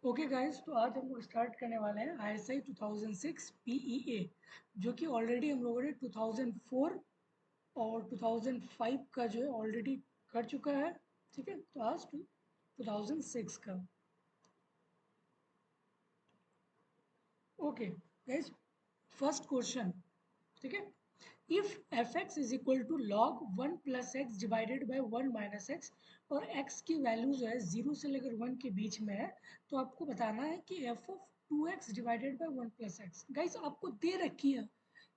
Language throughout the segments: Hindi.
ओके गाइस, तो आज हम लोग स्टार्ट करने वाले हैं ISI 2006 PEA, जो कि ऑलरेडी हम लोगों ने 2004 और 2005 का जो है ऑलरेडी कर चुका है। ठीक है, तो आज 2006 का। Okay guys, first question. ठीक है, if f x is equal to log one plus x divided by one minus x और एक्स की वैल्यू जो है जीरो से लेकर वन के बीच में है, तो आपको बताना है कि f of two x divided by one plus x. Guys आपको दे रखी है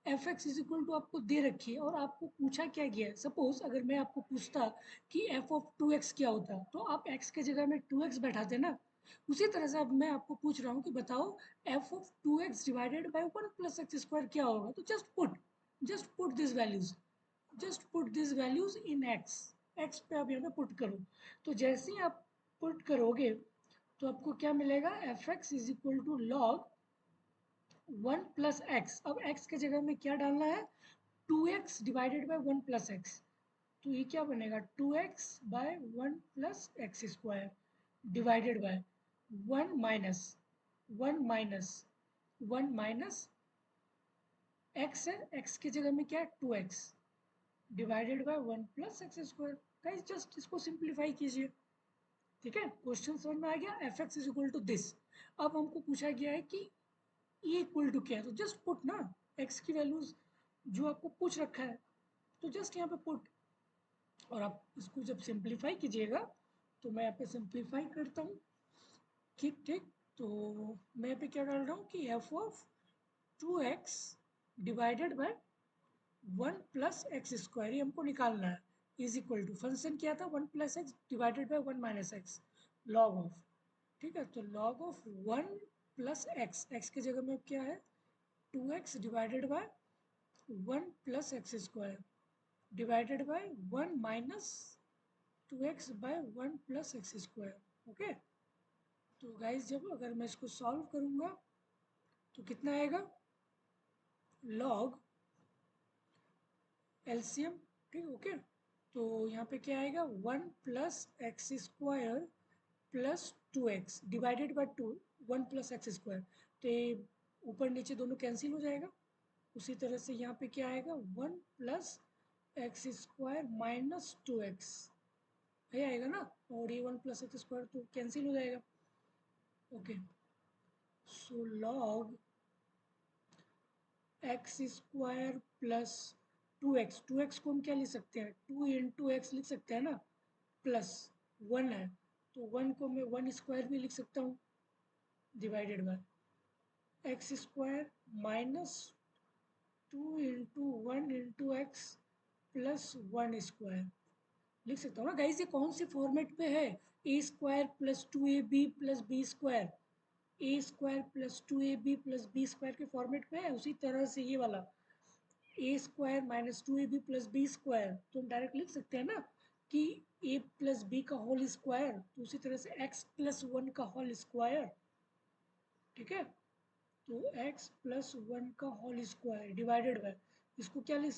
F x is equal to, आपको दे रखी है और आपको पूछा क्या गया है। सपोज अगर मैं आपको पूछता कि एफ ऑफ टू एक्स क्या होता, तो आप एक्स के जगह में टू एक्स बैठाते ना। उसी तरह से अब मैं आपको पूछ रहा हूँ कि बताओ f of two x divided by one plus x square क्या होगा। तो just put these values just put these values in x पे आप यहाँ पे पुट करो। तो जैसे ही आप पुट करोगे तो आपको क्या मिलेगा, f x is equal to log one plus x. अब x के जगह में क्या डालना है, two x divided by one plus x. तो ये क्या बनेगा, two x by one plus x square divided by one minus one minus one minus x है, एक्स की जगह में क्या है, two x divided by one plus x square. Guys just इसको सिंप्लीफाई कीजिए। ठीक है, क्वेश्चन समझ में आ गया, f x is equal to this. अब हमको पूछा गया है कि ई इक्वल टू क्या है, तो जस्ट पुट ना एक्स की वैल्यूज जो आपको पूछ रखा है, तो जस्ट यहाँ पे पुट। और आप इसको जब सिंप्लीफाई कीजिएगा, तो मैं यहाँ पे सिंप्लीफाई करता हूँ। ठीक ठीक, तो मैं यहाँ पे क्या डाल रहा हूँ कि f of two x divided by one plus x square, ये हमको निकालना है, इज इक्वल टू फंक्शन क्या था, one plus x divided by one minus x, log of. ठीक है, तो log of one plus x, x की जगह में क्या है, two x divided by one plus x square divided by one minus two x by one plus x square. Okay, तो गाइज जब अगर मैं इसको सॉल्व करूँगा तो कितना आएगा, लॉग एलसीएम। ठीक, ओके। तो यहाँ पे क्या आएगा, one plus x square plus to x divided by two, one plus x square. तो ये ऊपर नीचे दोनों कैंसिल हो जाएगा। उसी तरह से यहाँ पे क्या आएगा, one plus x square minus two x, ये आएगा ना। और ये वन प्लस एक्स स्क्वायर तो कैंसिल हो जाएगा। Okay, so log x square plus to x को हम क्या लिख सकते हैं, टू इंटू एक्स लिख सकते हैं ना, प्लस वन है तो वन को मैं वन स्क्वायर भी लिख सकता हूँ, divided by x square minus two into one into x plus one square लिख सकता हूँ ना। गाइस ये कौन सी फॉर्मेट पे है, a square plus two a b plus b square, a square plus two a b plus b square के फॉर्मेट पे है। उसी तरह से ये वाला a square minus two a b plus b square, तो हम डायरेक्ट लिख सकते हैं ना कि ए प्लस बी का होल स्क्वायर, तो उसी तरह से एक्स प्लस वन का होल स्क्वायर। ठीक है, तो एक्स प्लस वन का होल स्क्वायर डिवाइडेड बाय, इसको क्या लिख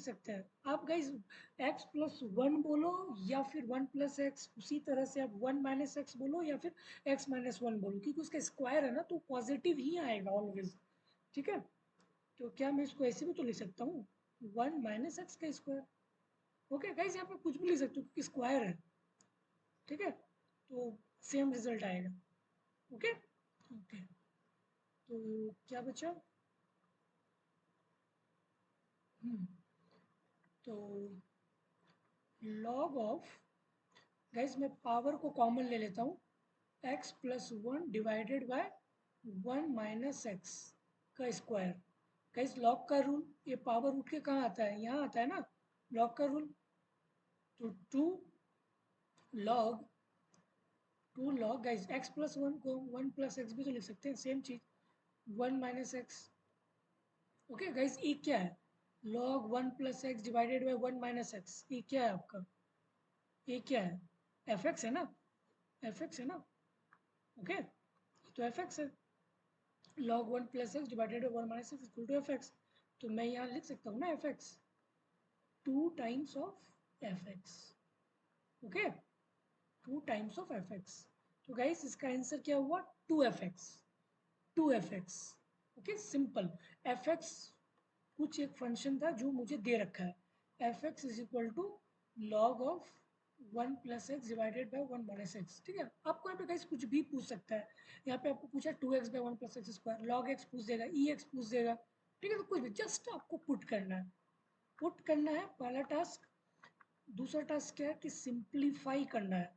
सकते हैं आप गाइस, एक्स प्लस वन बोलो या फिर वन प्लस एक्स, उसी तरह से आप वन माइनस एक्स बोलो या फिर एक्स माइनस वन बोलो, क्योंकि उसका स्क्वायर है ना तो पॉजिटिव ही आएगा ऑलवेज। ठीक है, तो क्या मैं इसको ऐसे भी तो लिख सकता हूँ, वन माइनस एक्स का स्क्वायर। ओके गाइस, यहाँ पे कुछ भी लिख सकते हो क्योंकि स्क्वायर है। ठीक है, तो सेम रिजल्ट आएगा। ओके ओके, तो क्या बचा, हम्म, तो लॉग ऑफ, गाइस मैं पावर को कॉमन ले लेता हूँ, x plus one divided by one minus x का स्क्वायर। गाइस लॉग का रूल, ये पावर उठ के कहाँ आता है, यहाँ आता है ना, लॉग का रूल। तो log two log guys x plus one को वन प्लस एक्स भी तो लिख सकते हैं, सेम चीज, one minus x. Okay guys, e क्या है, log one plus x divided by one minus x, e क्या है आपका, ये क्या है, एफ एक्स है ना, एफ एक्स है ना। ओके, तो एफ एक्स है, log one plus x divided by one minus x equal to f x. तो मैं यहाँ लिख सकता हूँ ना f x, two times of f x. Okay, two times of f x. तो गाइस इसका आंसर क्या हुआ? 2fx, 2fx। Okay simple. fx कुछ एक फंक्शन था जो मुझे दे रखा है, fx is equal to log of 1 plus x divided by 1 minus x. ठीक है, आपको यहाँ पे गाइस कुछ भी पूछ सकता है। यहाँ पे आपको पूछा 2x by 1 plus x square, log x पूछ देगा, ई एक्स पूछ देगा। ठीक है, तो कुछ भी जस्ट आपको पुट करना है, पुट करना है पहला टास्क। दूसरा टास्क क्या है कि सिंप्लीफाई करना है।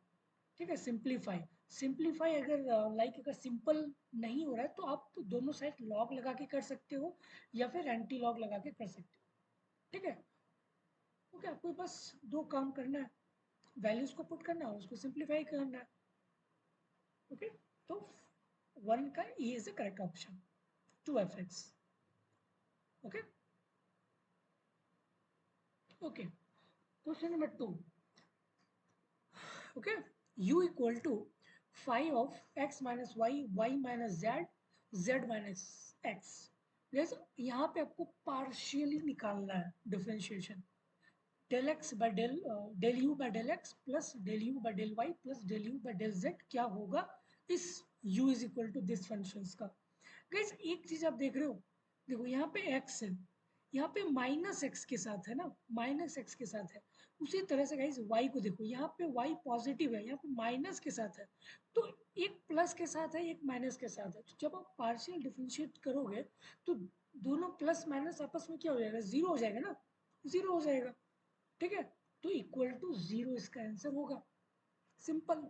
ठीक है, सिंप्लीफाई। सिंप्लीफाई अगर लाइक अगर सिंपल नहीं हो रहा है तो आप तो दोनों साइड लॉग लगा के कर सकते हो या फिर एंटी लॉग लगा के कर सकते हो। ठीक है, ओके आपको बस दो काम करना है, वैल्यूज को पुट करना है और उसको सिंप्लीफाई करना है। ओके, तो 1 का e is the correct option, 2fx। Okay okay, question number 2। Okay, u equal to 5 of x minus y, y minus z, z minus x. जैसे यहाँ पे आपको पार्शियली निकालना है differentiation, del x by del del u by del x plus del u by del y plus del u by del z क्या होगा इस u is equal to this functions का। गाइस एक चीज आप देख रहे हो, देखो यहाँ पे x है, यहाँ पे माइनस एक्स के साथ है ना, माइनस एक्स के साथ है। उसी तरह से गाइस y को देखो, यहाँ पे y पॉजिटिव है, यहाँ पे माइनस के साथ है। तो एक प्लस के साथ है, एक माइनस के साथ है। तो जब आप पार्शियल डिफरेंशिएट करोगे तो दोनों प्लस माइनस आपस में क्या हो जाएगा? जीरो हो जाएगा ना, जीरो हो जाएगा। ठीक है, तो इक्वल टू जीरो इसका आंसर होगा। सिंपल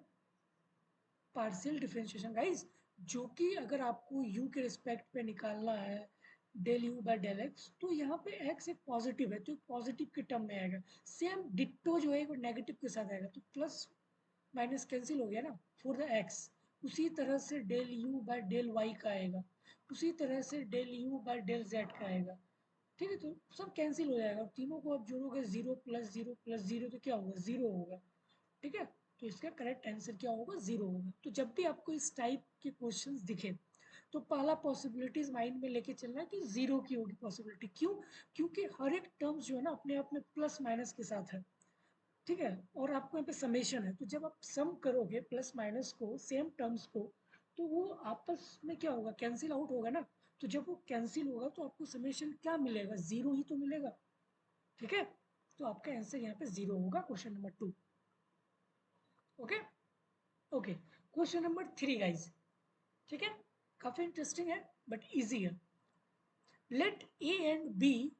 पार्शियल डिफरेंशिएशन गाइस, जो कि अगर आपको u के रिस्पेक्ट पे निकालना है del u by del x, तो यहाँ पे x एक पॉजिटिव है तो पॉजिटिव के टर्म में आएगा। सेम डिक्टो जो है वो नेगेटिव के साथ आएगा, तो प्लस माइनस कैंसिल हो गया ना फॉर द x। उसी तरह से del u by del y का आएगा, उसी तरह से del u by del z का आएगा। ठीक है, तो सब कैंसिल हो जाएगा, तीनों को आप जोड़ोगे, zero plus zero plus zero तो क्या होगा? जीरो होगा। ठीक है, तो इसका करेक्ट आंसर क्या होगा? जीरो होगा। तो जब भी आपको इस टाइप के क्वेश्चंस दिखे तो पहला पॉसिबिलिटीज माइंड में लेके चलना है कि जीरो की होगी पॉसिबिलिटी। क्यों? क्योंकि हर एक टर्म्स जो है ना अपने आप में प्लस माइनस के साथ है। ठीक है, और आपको यहाँ पे समेशन है, तो जब आप सम करोगे प्लस माइनस को, सेम टर्म्स को, तो वो आपस में क्या होगा? कैंसिल आउट होगा ना। तो जब वो कैंसिल होगा तो आपको समेशन क्या मिलेगा? जीरो ही तो मिलेगा। ठीक है, तो आपका आंसर यहाँ पे जीरो होगा, question number 2। Okay okay, question number 3 guys. ठीक है, काफी इंटरेस्टिंग है बट इजी है। Let A and B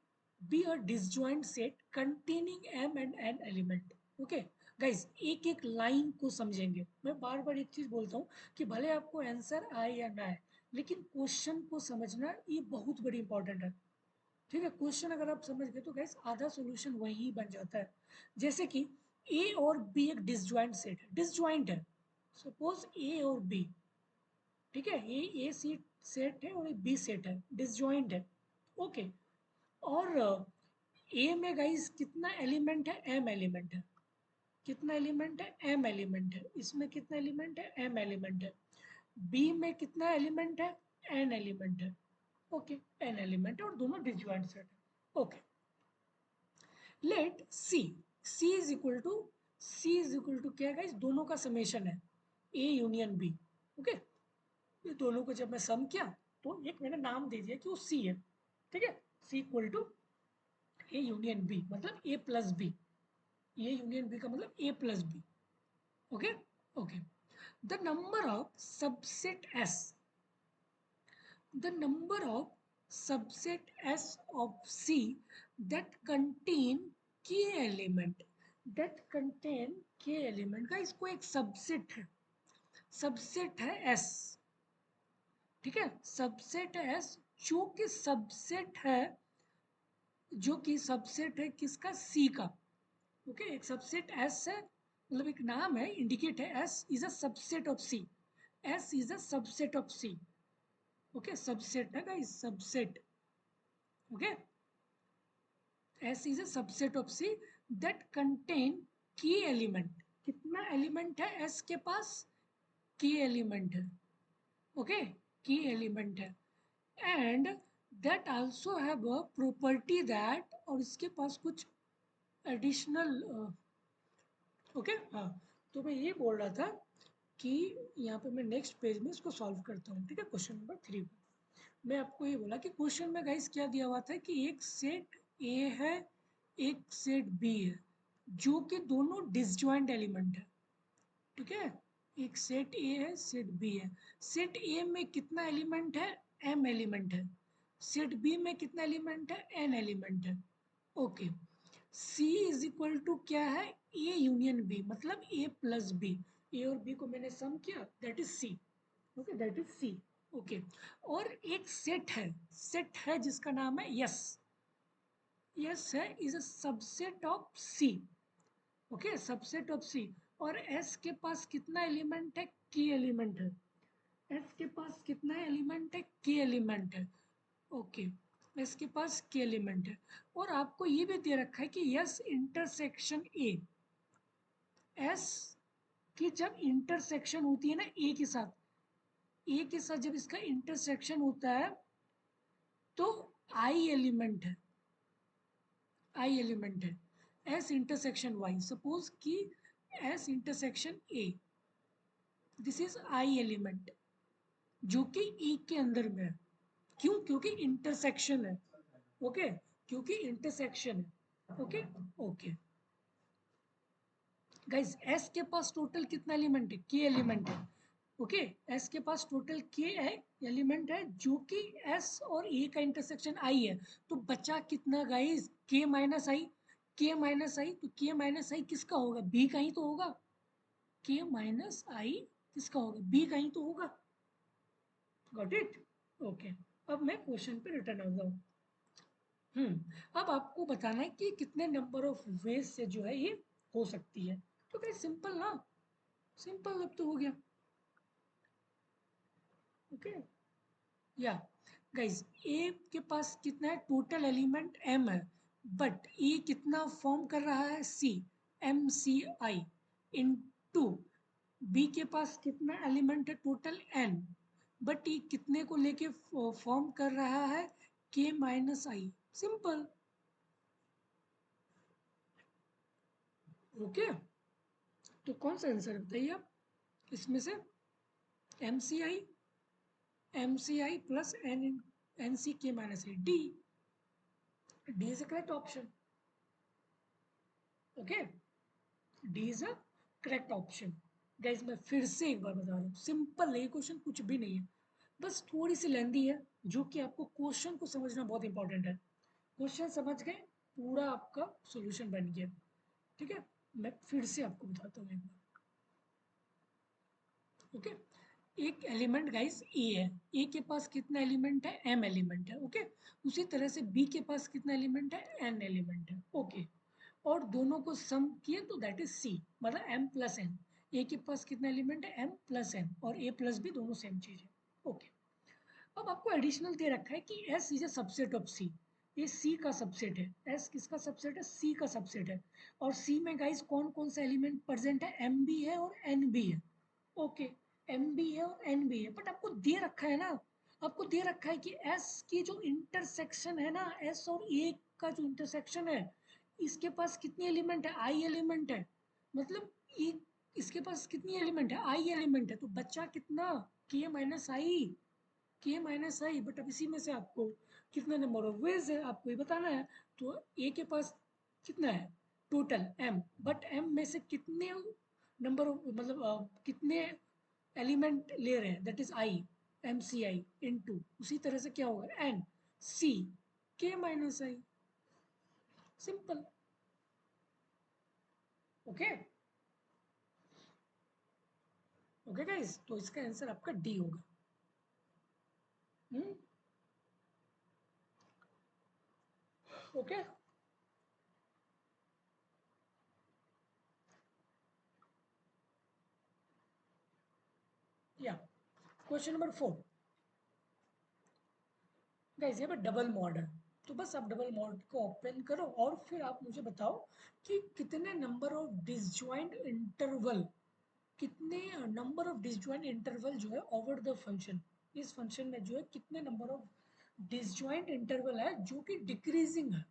be a disjoint set containing m and n element. Okay guys, एक एक लाइन को समझेंगे। मैं बार बार एक चीज बोलता हूँ कि भले आपको आंसर आए या ना आए, लेकिन क्वेश्चन को समझना ये बहुत बड़ी इंपॉर्टेंट है। ठीक है, क्वेश्चन अगर आप समझ गए तो गाइस आधा सॉल्यूशन वही बन जाता है। जैसे कि ए और बी एक डिसजॉइंट सेट है, डिसजॉइंट है। सपोज ए और बी, ठीक है, ये ए सी सेट है और ये बी सेट है, डिसजॉइंट है। ओके, और ए में गाइस कितना एलिमेंट है? एम एलिमेंट है। कितना एलिमेंट है? एम एलिमेंट है। इसमें कितना एलिमेंट है? एम एलिमेंट है। बी में कितना एलिमेंट है? एन एलिमेंट है। ओके, एन एलिमेंट है और दोनों डिसजॉइंट सेट है। Okay, let C is equal to क्या गाइस? दोनों का समेशन है, ए यूनियन बी। ओके, ये दोनों को जब मैं सम किया तो एक मैंने नाम दे दिया कि वो सी है। ठीक है, C equal to A union B मतलब A plus B. A union B का मतलब A plus B. Okay okay, the number of subsets, the number of subset S of C that contain K element, that contain K element का इसको एक सबसेट है, सबसेट है S। ठीक है, सबसेट है S, जो कि सबसेट है, जो कि सबसेट है किसका? C का। ओके, एक सबसेट S है, मतलब एक नाम है, इंडिकेट है, S is a subset of C, S is a subset of C। Okay, subset है guys, subset. okay, S is a subset of C that contain key element। कितना एलिमेंट है S के पास? की एलिमेंट है। ओके, की एलिमेंट है, and that also have a property that, और इसके पास कुछ एडिशनल। ओके हाँ, तो मैं ये बोल रहा था कि यहाँ पे मैं नेक्स्ट पेज में इसको सॉल्व करता हूँ, ठीक है। क्वेश्चन नंबर 3 मैं आपको ये बोला कि क्वेश्चन में गाइस क्या दिया हुआ था कि एक सेट ए है, एक सेट बी है, जो कि दोनों डिसजॉइंट एलिमेंट है, ठीक है। एक सेट ए है, सेट बी है। सेट ए में कितना एलिमेंट है? एम एलिमेंट है। सेट बी में कितना एलिमेंट है? एन एलिमेंट है। Okay. C is equal to क्या है? ए यूनियन बी, मतलब ए प्लस बी। ए और बी को मैंने सम किया, that is C. Okay, that is C. Okay. और एक सेट है जिसका नाम है यस। यस है, is a subset of C. Okay, subset of C. और एस के पास कितना एलिमेंट है? के एलिमेंट है। एस के पास कितना एलिमेंट है? के एलिमेंट है। ओके, एस के पास के एलिमेंट है। और आपको ये भी दे रखा है कि यस इंटरसेक्शन ए। एस की जब इंटरसेक्शन होती है ना ए के साथ, ए के साथ जब इसका इंटरसेक्शन होता है तो आई एलिमेंट है। आई एलिमेंट है। एस इंटरसेक्शन वाई, सपोज कि S intersection A, this is I element, जो कि ई के अंदर में है। क्यों? क्योंकि इंटरसेक्शन है। ओके, क्योंकि इंटरसेक्शन है। ओके। ओके गाइस, एस के पास टोटल कितना एलिमेंट है? के एलिमेंट है। ओके, एस के पास टोटल के है एलिमेंट है, जो कि एस और ए का इंटरसेक्शन आई है। तो बचा कितना गाइस? के माइनस आई। के माइनस आई, तो के माइनस आई किसका होगा? बी का ही तो होगा। के माइनस आई किसका होगा? बी का ही तो होगा। Got it? ओके। अब मैं क्वेश्चन पे रिटर्न आता हूँ। अब आपको बताना है कि कितने नंबर ऑफ वेज से जो है ये हो सकती है। तो भाई सिंपल ना, सिंपल अब तो हो गया। ओके, या गाइस, ए के पास कितना है? टोटल एलिमेंट एम है, बट ए कितना फॉर्म कर रहा है? सी। एम सी आई इन टू। बी के पास कितना एलिमेंट है? टोटल एन, बट ये कितने को लेके फॉर्म कर रहा है? के माइनस आई। सिंपल। ओके, तो कौन सा आंसर बताइए आप इसमें से? एम सी आई, एम सी आई प्लस एन, एन सी के minus I, D. D is the correct option. Okay, D is a correct option. Guys, मैं फिर से एक बार बता रहा हूँ, सिंपल है क्वेश्चन, कुछ भी नहीं है। बस थोड़ी सी लेंदी है, जो कि आपको क्वेश्चन को समझना बहुत इंपॉर्टेंट है। क्वेश्चन समझ गए, पूरा आपका सॉल्यूशन बन गया। ठीक है, मैं फिर से आपको बताता हूँ एक बार। ओके, एक एलिमेंट गाइस ए है। ए के पास कितना एलिमेंट है? एम एलिमेंट है। ओके, उसी तरह से बी के पास कितना एलिमेंट है? एन एलिमेंट है। ओके, और दोनों को सम किए तो दैट इज सी, मतलब एम प्लस एन। ए के पास कितना एलिमेंट है? एम प्लस एन, और ए प्लस बी दोनों सेम चीज है। ओके, अब आपको एडिशनल दे रखा है कि S is a subset of C. ये सी का सबसेट है। एस किसका सबसेट है? सी का सबसेट है। और सी में गाइस कौन कौन सा एलिमेंट प्रेजेंट है? एम भी है और एन भी है। ओके, एम भी है और एन भी है, बट आपको दे रखा है ना, आपको दे रखा है कि एस की जो इंटरसेक्शन है ना, एस और ए का जो इंटरसेक्शन है, इसके पास कितनी एलिमेंट है? आई एलिमेंट है। मतलब ये, इसके पास कितनी एलिमेंट है? आई एलिमेंट है। तो बच्चा कितना? के माइनस आई। के माइनस आई, बट अब इसी में से आपको कितना नंबर ऑफ वेज है आपको ये बताना है। तो ए के पास कितना है? टोटल एम, बट एम में से कितने नंबर ऑफ, मतलब कितने एलिमेंट ले रहे हैं? That is i, m C I in to, उसी तरह से क्या होगा? एन सी के minus i. Simple. Okay, okay guys, तो इसका आंसर आपका डी होगा। ओके, या क्वेश्चन नंबर 4 गाइस, यहाँ पे डबल मॉड है। तो बस आप डबल मॉड को ओपन करो और फिर आप मुझे बताओ कि कितने नंबर ऑफ डिसजॉइंट इंटरवल, कितने नंबर ऑफ डिसजॉइंट इंटरवल जो है ओवर द फंक्शन, इस फंक्शन में जो है कितने नंबर ऑफ डिसजॉइंट इंटरवल है जो कि डिक्रीजिंग है,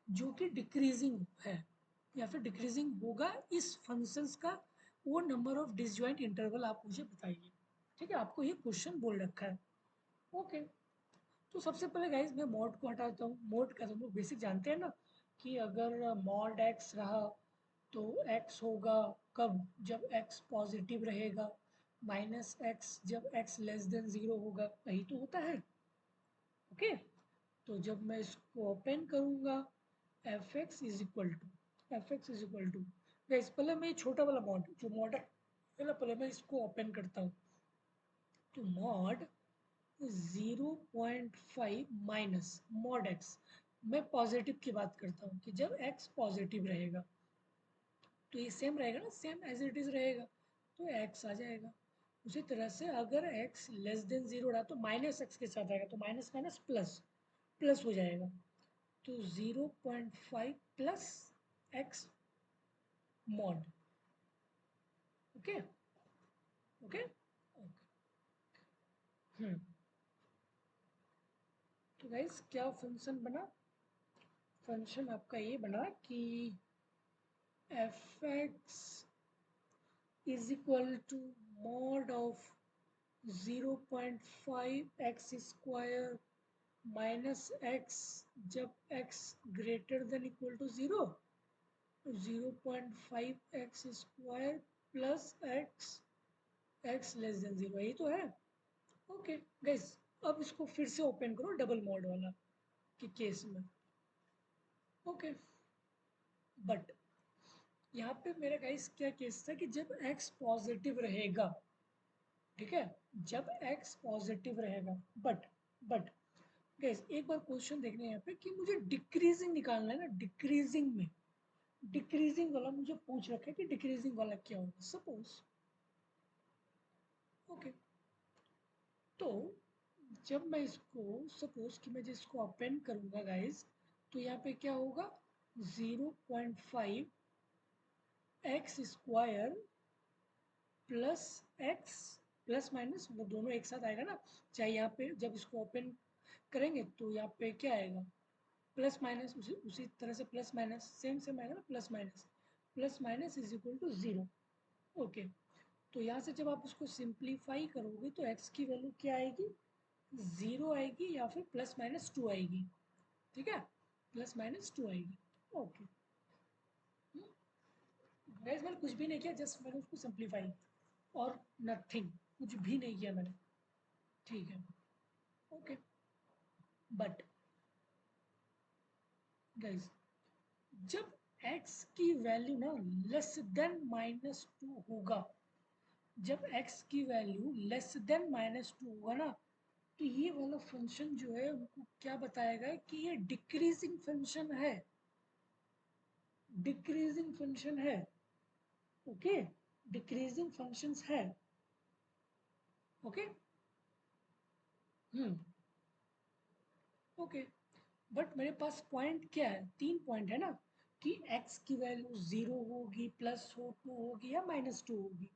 जो कि डिक्रीजिंग है या फिर डिक्रीजिंग होगा इस फंक्शंस का वो नंबर ऑफ डिसजॉइंट इंटरवल आप मुझे बताइए। ठीक है, आपको ये क्वेश्चन बोल रखा है। ओके, तो सबसे पहले गाइज मैं मॉड को हटाता हूँ। मॉड का तुम लोग बेसिक जानते हैं ना, कि अगर मॉड एक्स रहा तो एक्स होगा कब, जब एक्स पॉजिटिव रहेगा, माइनस एक्स जब एक्स लेस देन ज़ीरो होगा, यही तो होता है। ओके, तो जब मैं इसको ओपन करूँगा, f x is equal to, f x is equal to guys, पहले मैं छोटा वाला मॉड जो मॉड है ना, पहले मैं इसको ओपन करता हूँ। तो मॉड 0.5 माइनस मॉड एक्स, मैं पॉजिटिव की बात करता हूँ कि जब एक्स पॉजिटिव रहेगा तो ये सेम रहेगा ना, सेम एज इट इज रहेगा, तो एक्स आ जाएगा। उसी तरह से अगर एक्स लेस देन जीरो रहा तो माइनस एक्स के साथ आएगा, तो माइनस माइनस प्लस, प्लस हो जाएगा। तो 0.5 plus x mod. Okay okay okay. Hmm, तो गाइस क्या फंक्शन बना, फंक्शन आपका ये बना कि F x is equal to mod of 0.5 x square minus x जब x greater than equal to 0, 0.5 x square plus x x less than 0, यही तो है। ओके गाइस, अब इसको फिर से ओपन करो डबल मॉड वाला के केस में। ओके, बट यहाँ पे मेरा गाइस क्या केस था कि जब x पॉजिटिव रहेगा, ठीक है, जब x पॉजिटिव रहेगा, बट गैस एक बार क्वेश्चन देखने यहाँ पे कि मुझे डिक्रीजिंग निकालना है ना, डिक्रीजिंग में, डिक्रीजिंग वाला मुझे पूछ रखा है कि डिक्रीजिंग वाला क्या होगा। सपोज ओके, तो जब मैं इसको, सपोज कि मैं जिसको ओपन करूंगा गाइस, तो यहाँ पे क्या होगा, 0.5 x square plus x plus minus, मतलब दोनों एक साथ आएगा ना, चाहे यहाँ पे जब इसको ओपन करेंगे तो यहाँ पे क्या आएगा, प्लस माइनस, उसी उसी तरह से प्लस माइनस सेम सेम आएगा ना, plus minus is equal to zero. Okay, तो यहाँ से जब आप उसको सिंप्लीफाई करोगे तो एक्स की वैल्यू क्या आएगी, जीरो आएगी या फिर प्लस माइनस टू आएगी। ठीक है, प्लस माइनस टू आएगी। ओके गाइस, मैंने कुछ भी नहीं किया, जस्ट मैंने उसको सिंप्लीफाई और नथिंग, कुछ भी नहीं किया मैंने। ठीक है, ओके, बट गाइस जब x की वैल्यू ना लेस देन माइनस टू होगा, जब x की value less than minus two होगा ना, तो ये वाला फंक्शन जो है उनको क्या बताएगा कि ये डिक्रीजिंग फंक्शन है, डिक्रीजिंग फंक्शन है। ओके, डिक्रीजिंग फंक्शंस है। ओके, हम्म, ओके, बट मेरे पास पॉइंट क्या है, तीन पॉइंट है ना, कि x की वैल्यू जीरो होगी, प्लस हो टू होगी या माइनस टू होगी।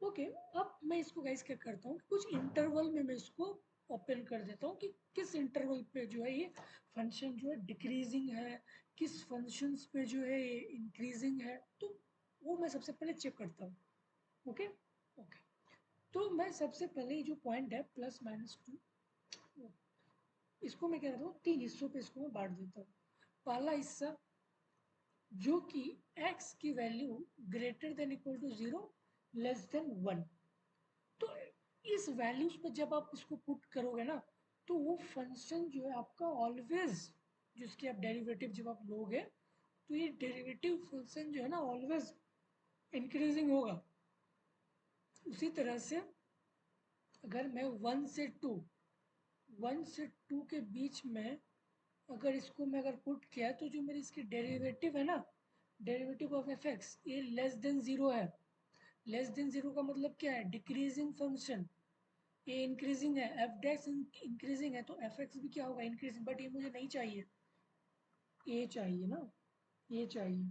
ओके, अब मैं इसको गाइस क्या करता हूँ, कुछ इंटरवल में मैं इसको ओपन कर देता हूँ कि किस इंटरवल पे जो है ये फंक्शन जो है डिक्रीजिंग है, किस फंक्शंस पे जो है ये इंक्रीजिंग है, तो वो मैं सबसे पहले चेक करता हूँ। ओके ओके, तो मैं सबसे पहले जो पॉइंट है प्लस माइनस टू, इसको मैं क्या करता हूँ, तीन हिस्सों पे इसको मैं बांट देता हूँ। पहला हिस्सा जो कि x की value greater than equal to zero, less than one, तो इस वैल्यूज पे जब आप इसको पुट करोगे ना, तो वो फंक्शन जो है आपका ऑलवेज, जिसके आप डेरिवेटिव जब आप लोगे, तो ये डेरिवेटिव फंक्शन जो है ना ऑलवेज इंक्रीजिंग होगा। उसी तरह से अगर मैं वन से टू के बीच में अगर इसको मैं अगर पुट किया, तो जो मेरी इसकी डेरिवेटिव है ना, डेरिवेटिव ऑफ एफ एक्स, ये लेस देन जीरो है। लेस देन जीरो का मतलब क्या है, डिक्रीजिंग फंक्शन, ये इंक्रीजिंग है, एफ डैश इंक्रीजिंग है, तो एफ एक्स भी क्या होगा, इंक्रीजिंग, बट ये मुझे नहीं चाहिए, ये चाहिए ना, ये चाहिए।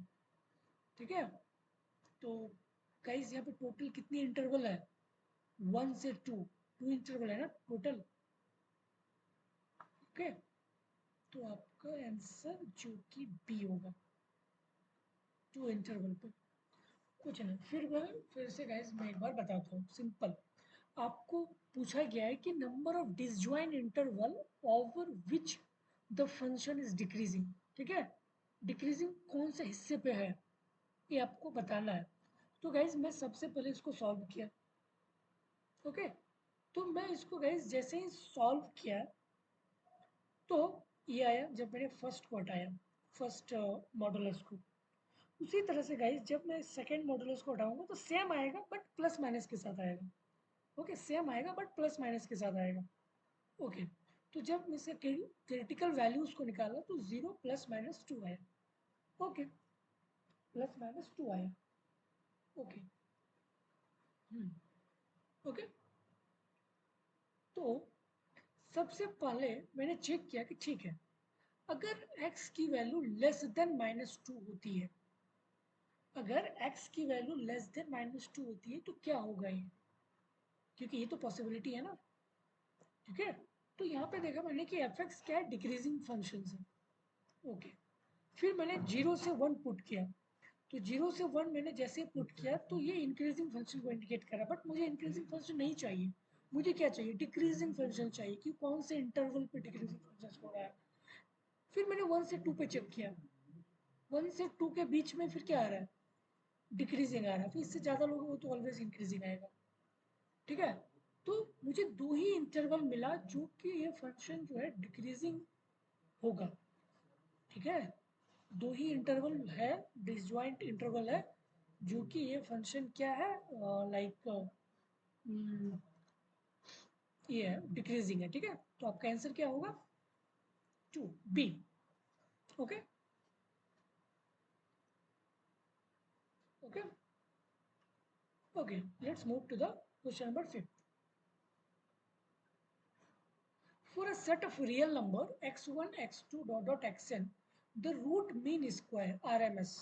ठीक है, तो गाइस यहाँ पे टोटल कितनी इंटरवल है, वन से टू, टू इंटरवल है ना टोटल। ओके, तो आपका आंसर जो कि बी होगा, टू इंटरवल पे। कुछ नहीं, फिर से गाइस मैं एक बार बताता हूँ सिंपल। आपको पूछा गया है कि number of disjoint interval over which the function is decreasing, ठीक है। डिक्रीजिंग कौन से हिस्से पे है ये आपको बताना है। तो गाइज मैं सबसे पहले इसको सॉल्व किया, ओके। तो मैं इसको गाइज जैसे ही सॉल्व किया तो ये आया, जब मैंने फर्स्ट को हटाया, फर्स्ट मॉडुलस को, उसी तरह से गाइज जब मैं सेकेंड मॉडुलस को हटाऊंगा तो सेम आएगा बट प्लस माइनस के साथ आएगा। ओके, सेम आएगा बट प्लस माइनस के साथ आएगा। ओके, तो जब मैं से क्रिटिकल वैल्यूज को निकाला तो 0 ± 2 आया। ओके, ± 2 आया। Okay, okay. तो सबसे पहले मैंने चेक किया कि ठीक है, अगर x की वैल्यू लेस देन -2 होती है, अगर x की वैल्यू लेस देन -2 होती है तो क्या होगा ये, क्योंकि ये तो पॉसिबिलिटी है ना, ठीक है। तो यहाँ पे देखा मैंने कि एफ एक्स क्या है, डिक्रीजिंग फंक्शन है। ओके, फिर मैंने 0 से 1 पुट किया, तो 0 से 1 मैंने जैसे पुट किया तो ये इंक्रीजिंग फंक्शन को इंडिकेट करा, बट मुझे इंक्रीजिंग फंक्शन नहीं चाहिए, मुझे क्या चाहिए, डिक्रीजिंग फंक्शन चाहिए कि कौन से इंटरवल पे डिक्रीजिंग फंक्शन हो रहा है। फिर मैंने 1 से 2 पे चेक किया, 1 से 2 के बीच में फिर क्या आ रहा है, डिक्रीजिंग आ रहा है, फिर इससे ज़्यादा लोगों को तो ऑलवेज इंक्रीजिंग आएगा, ठीक है। तो मुझे दो ही इंटरवल मिला जो कि ये फंक्शन जो है डिक्रीजिंग होगा, ठीक है। दो ही इंटरवल है, डिसजॉइंट इंटरवल है, जो कि ये फंक्शन क्या है, लाइक ये है डिक्रीजिंग है, ठीक है। तो आपका आंसर क्या होगा, 2B। Okay, okay, okay. Let's move to the question number 5। For a set of real number x1, x2, dot dot xn, the root mean square RMS,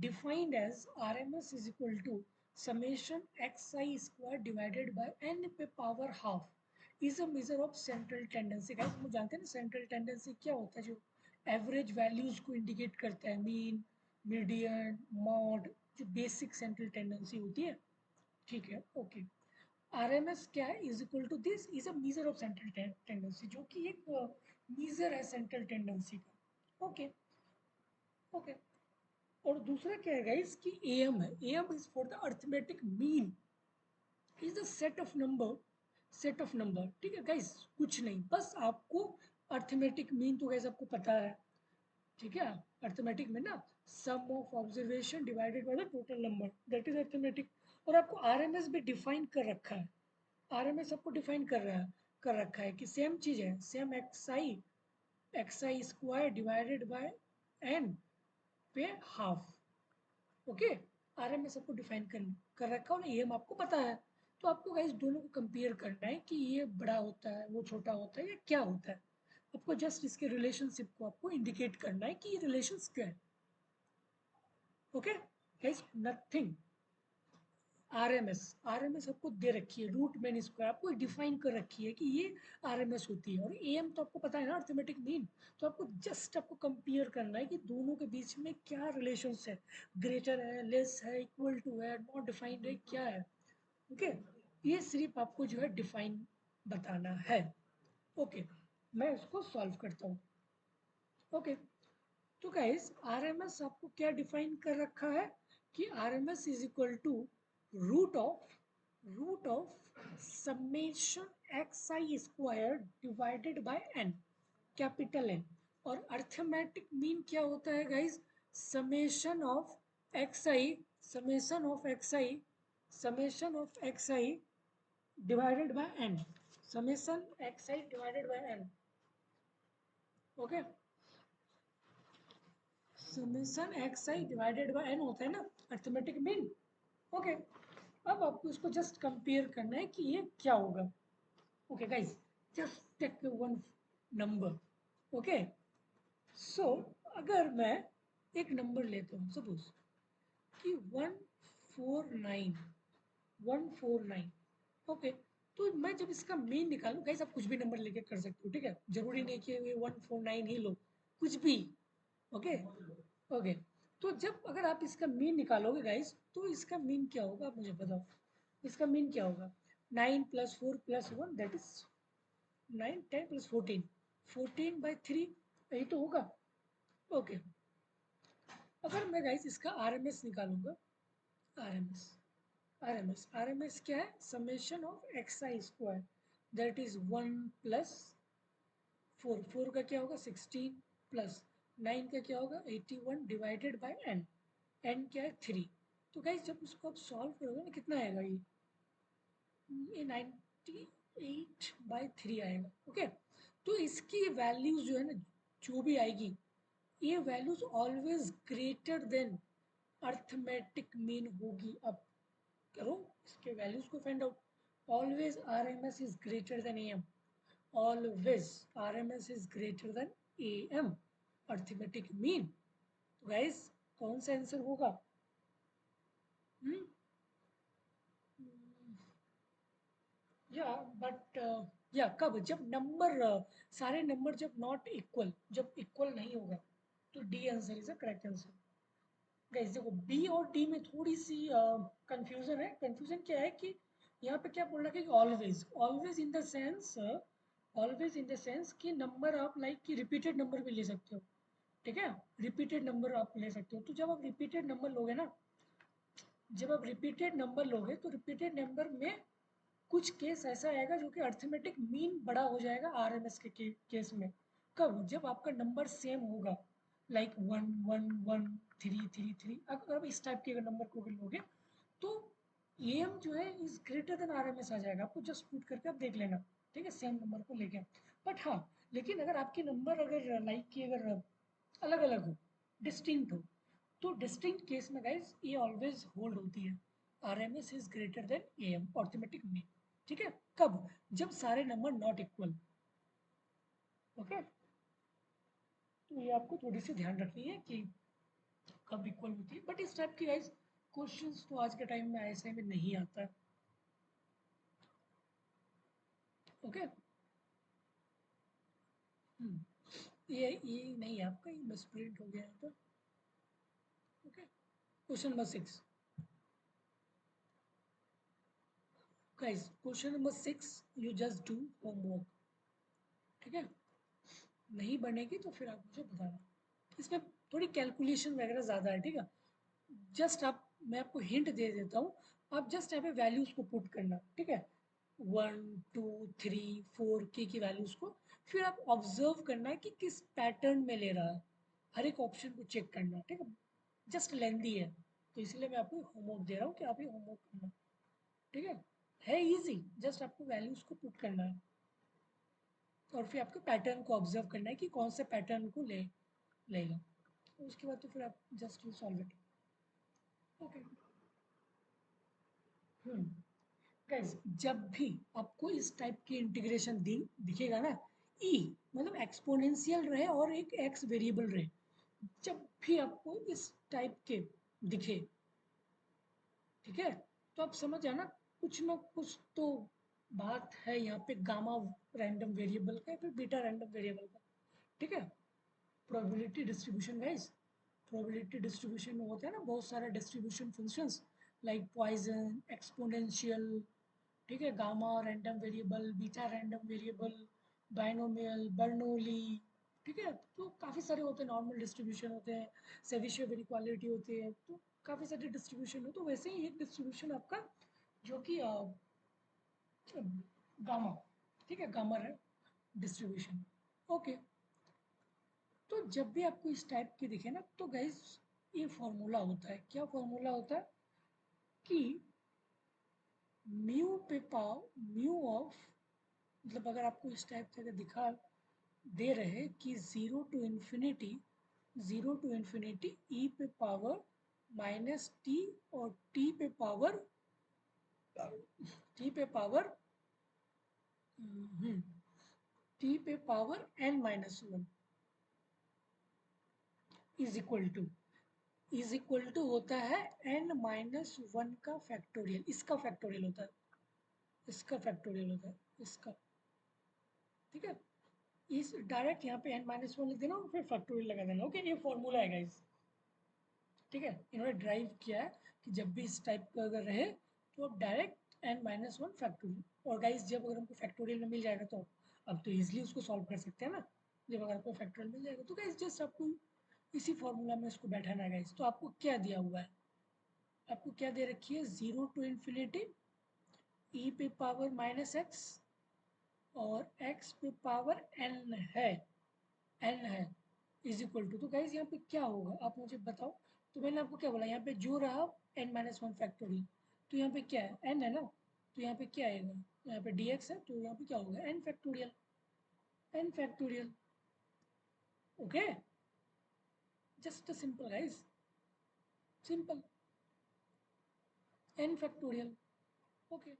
defined as RMS is equal to summation xi square divided by n पे power half, is a measure of central tendency। Guys हम जानते हैं ना central tendency क्या होता है, जो एवरेज वैल्यूज को इंडिकेट करता है, मीन, मीडियन, मॉड, जो बेसिक सेंट्रल टेंडेंसी होती है, ठीक है। ओके, आरएमएस क्या है, is equal to this is a measure of central tendency, जो कि एक मीजर है सेंट्रल टेंडेंसी का। Okay, okay. और दूसरा क्या है गाइस कि एएम है, AM is for the arithmetic mean, is the set of number, set of number, ठीक है गाइस। कुछ नहीं, बस आपको अर्थमेटिक मीन तो गाइस आपको पता है, ठीक है। अर्थमेटिक में ना sum of observation divided by the total number, that is arithmetic. और आपको आरएमएस भी डिफाइन कर रखा है, आरएमएस सबको डिफाइन कर रखा है कि सेम चीज है, same x i square divided by n पे हाफ। ओके, आरएमएस सबको डिफाइन कर रखा है और एम आपको पता है। तो आपको गाइस दोनों को कंपेयर करना है कि ये बड़ा होता है, वो छोटा होता है, या क्या होता है। आपको जस्ट इसके रिलेशनशिप को आपको इंडिकेट करना है कि ये रिलेशंस क्या है। Okay guys, nothing. RMS, RMS आपको दे रखी है, रूट मीन स्क्वायर आपको डिफाइन कर रखी है कि ये आरएमएस होती है, और एएम तो आपको पता है ना, अर्थमेटिक मीन। तो आपको जस्ट आपको कंपेयर करना है कि दोनों के बीच में क्या रिलेशन है, ग्रेटर है, लेस है, इक्वल टू है, नॉट डिफाइंड है, क्या है। ओके, ये सिर्फ आपको जो है डिफाइन बताना है। ओके, मैं इसको सॉल्व करता हूँ। ओके, तो गाइस आरएमएस आपको क्या डिफाइन कर रखा है कि RMS is equal to root of summation x i square divided by n, capital n. और अर्थमेटिक मीन क्या होता है guys, summation of x i, summation of x i, summation of x i divided by n, summation x i divided by n. Okay, summation x i divided by n होता है ना अर्थमेटिक मीन। ओके, अब आपको इसको जस्ट कंपेयर करना है कि ये क्या होगा। Okay guys, just take one number. Okay, so अगर मैं एक नंबर लेता हूँ, सपोज कि 149, 149। ओके, तो मैं जब इसका मीन निकालूं, गाइस आप कुछ भी नंबर लेके कर सकते हो, ठीक है, जरूरी नहीं कि ये 149 ही लो, कुछ भी। Okay, okay. तो जब अगर आप इसका मीन निकालोगे गाइस, तो इसका मीन क्या होगा आप मुझे बताओ। इसका मीन क्या होगा? 9 plus 4 plus 1 that is 9, 10 plus 14, 14/3, यही तो होगा। ओके, अगर मैं गाइस इसका आरएमएस निकालूंगा, आरएमएस, आरएमएस क्या है? Summation of x i square, that is 1 plus 4, 4 का क्या होगा? 16, प्लस 9 का क्या होगा? 81 डिवाइडेड बाय एन, एन क्या है? 3। तो गाइस जब इसको आप सॉल्व करोगे ना, कितना आएगा ये 98/3 आएगा। ओके, तो इसकी वैल्यूज जो है ना, जो भी आएगी, ये values always greater than arithmetic mean होगी। अब करो इसके वैल्यूज को find out. Always RMS is greater than am, always RMS is greater than am, arithmetic mean. तो गाइस कौन सा आंसर होगा? हम्म या बट या कब? जब नंबर सारे नंबर जब नॉट इक्वल, जब इक्वल नहीं होगा, तो D answer is a correct answer. Guys देखो, बी और डी में थोड़ी सी कंफ्यूजन है। कंफ्यूजन क्या है कि यहाँ पे क्या बोल रहा है कि always, always in the sense, always in the sense कि नंबर आप लाइक कि रिपीटेड नंबर भी ले सकते हो। ठीक है, रिपीटेड नंबर आप ले सकते हो। तो जब आप रिपीटेड नंबर लोगे ना, जब आप रिपीटेड नंबर लोगे, तो रिपीटेड नंबर में कुछ केस ऐसा आएगा जो कि अर्थमेटिक मीन बड़ा हो जाएगा आरएमएस के केस में। कब? जब आपका नंबर सेम होगा, लाइक 1 1 1 3 3 3, अगर आप इस टाइप के अगर नंबर को भी लोगे, तो एम जो है इज ग्रेटर देन आरएमएस आ जाएगा। आपको जस्ट पुट करके आप देख लेना, ठीक है, सेम नंबर को लेके। बट हाँ, लेकिन अगर आपके नंबर अगर लाइक कि अगर अलग अलग हो, डिस्टिंक्ट हो, तो डिस्टिंक्ट केस में गाइस ये ऑलवेज होल्ड होती है, RMS is greater than am, arithmetic mean. ठीक है, कब? जब सारे नंबर नॉट इक्वल। ओके, तो ये आपको थोड़ी सी ध्यान रखनी है कि कब इक्वल होती है। बट इस टाइप की गाइस क्वेश्चंस तो आज के टाइम में ऐसे में नहीं आता है। ओके, ये नहीं है आपका, ये मिस प्रिंट हो गया है तो। Okay, question number 6 guys, question number 6, you just do homework. ठीक है, नहीं बनेगी तो फिर आप मुझे बताना। इसमें थोड़ी कैलकुलेशन वगैरह ज़्यादा है। ठीक है, जस्ट आप, मैं आपको हिंट दे देता हूँ, आप जस्ट यहाँ पे वैल्यूज़ को पुट करना। ठीक है, 1 2 3 4 की वैल्यूज़ को, फिर आप ऑब्जर्व करना है कि किस पैटर्न में ले रहा है, हर एक ऑप्शन को चेक करना। ठीक है, जस्ट लेंदी है, तो इसलिए मैं आपको होमवर्क दे रहा हूँ कि आप ये होमवर्क करना। ठीक है इजी, जस्ट आपको वैल्यूज़ को पुट करना है, और फिर आपको पैटर्न को ऑब्जर्व करना है कि कौन से पैटर्न को लेगा। उसके बाद तो फिर आप just you solve it. Okay, guys जब भी आपको इस टाइप की इंटीग्रेशन दिखेगा ना, ई मतलब एक्सपोनेंशियल रहे और एक एक्स वेरिएबल रहे, जब भी आपको इस टाइप के दिखे, ठीक है, तो आप समझ जाना कुछ ना कुछ तो बात है यहाँ पे, गामा रैंडम वेरिएबल का या फिर बीटा रैंडम वेरिएबल का। ठीक है, probability distribution guys, probability distribution में होता है ना बहुत सारे distribution functions, like Poisson, exponential, ठीक है, gamma random variable, beta random variable, binomial, Bernoulli. ठीक है, तो काफ़ी सारे होते हैं, नॉर्मल डिस्ट्रीब्यूशन होते हैं, सेविशेव इनइक्वालिटी होती है, तो काफ़ी सारे डिस्ट्रीब्यूशन हो। तो वैसे ही एक डिस्ट्रीब्यूशन आपका जो कि गामा, ठीक है, गामा डिस्ट्रीब्यूशन। ओके, तो जब भी आपको इस टाइप की दिखे ना, तो गाइस ये फॉर्मूला होता है। क्या फॉर्मूला होता है? कि म्यू पे पाव म्यू ऑफ, मतलब अगर आपको इस टाइप से अगर दिखा दे रहे कि जीरो टू इन्फिनिटी ई पे पावर -t, और टी पे पावर टी पे power n-1 is equal to होता है n-1 का फैक्टोरियल, इसका फैक्टोरियल होता है, इसका फैक्टोरियल होता है, इसका। ठीक है, इस डायरेक्ट यहाँ पे n-1 लिख देना और फिर फैक्टोरियल लगा देना। ओके, ये फॉर्मूला है गाइस। ठीक है, इन्होंने ड्राइव किया है कि जब भी इस टाइप का अगर रहे तो आप डायरेक्ट n-1 फैक्टोरियल, और गाइस जब अगर हमको फैक्टोरियल में मिल जाएगा तो अब तो इजीली उसको सॉल्व कर सकते हैं ना। जब अगर आपको फैक्टोरियल मिल जाएगा तो गाइस जस्ट आपको इसी फॉर्मूला में इसको बैठाना है गाइस। तो आपको क्या दिया हुआ है, आपको क्या दे रखी है, 0 टू इन्फिनिटी e पे पावर माइनस एक्स और x पे पावर n है, n है इज इक्वल टू, तो गाइज यहाँ पे क्या होगा आप मुझे बताओ। तो मैंने आपको क्या बोला, यहाँ पे जो रहा n-1 फैक्टोरियल, तो यहाँ पे क्या है, n है ना, तो यहाँ पे क्या आएगा, यहाँ पे dx है तो यहाँ पे क्या होगा, n factorial, n factorial. Okay, just simple guys, simple, n factorial. Okay,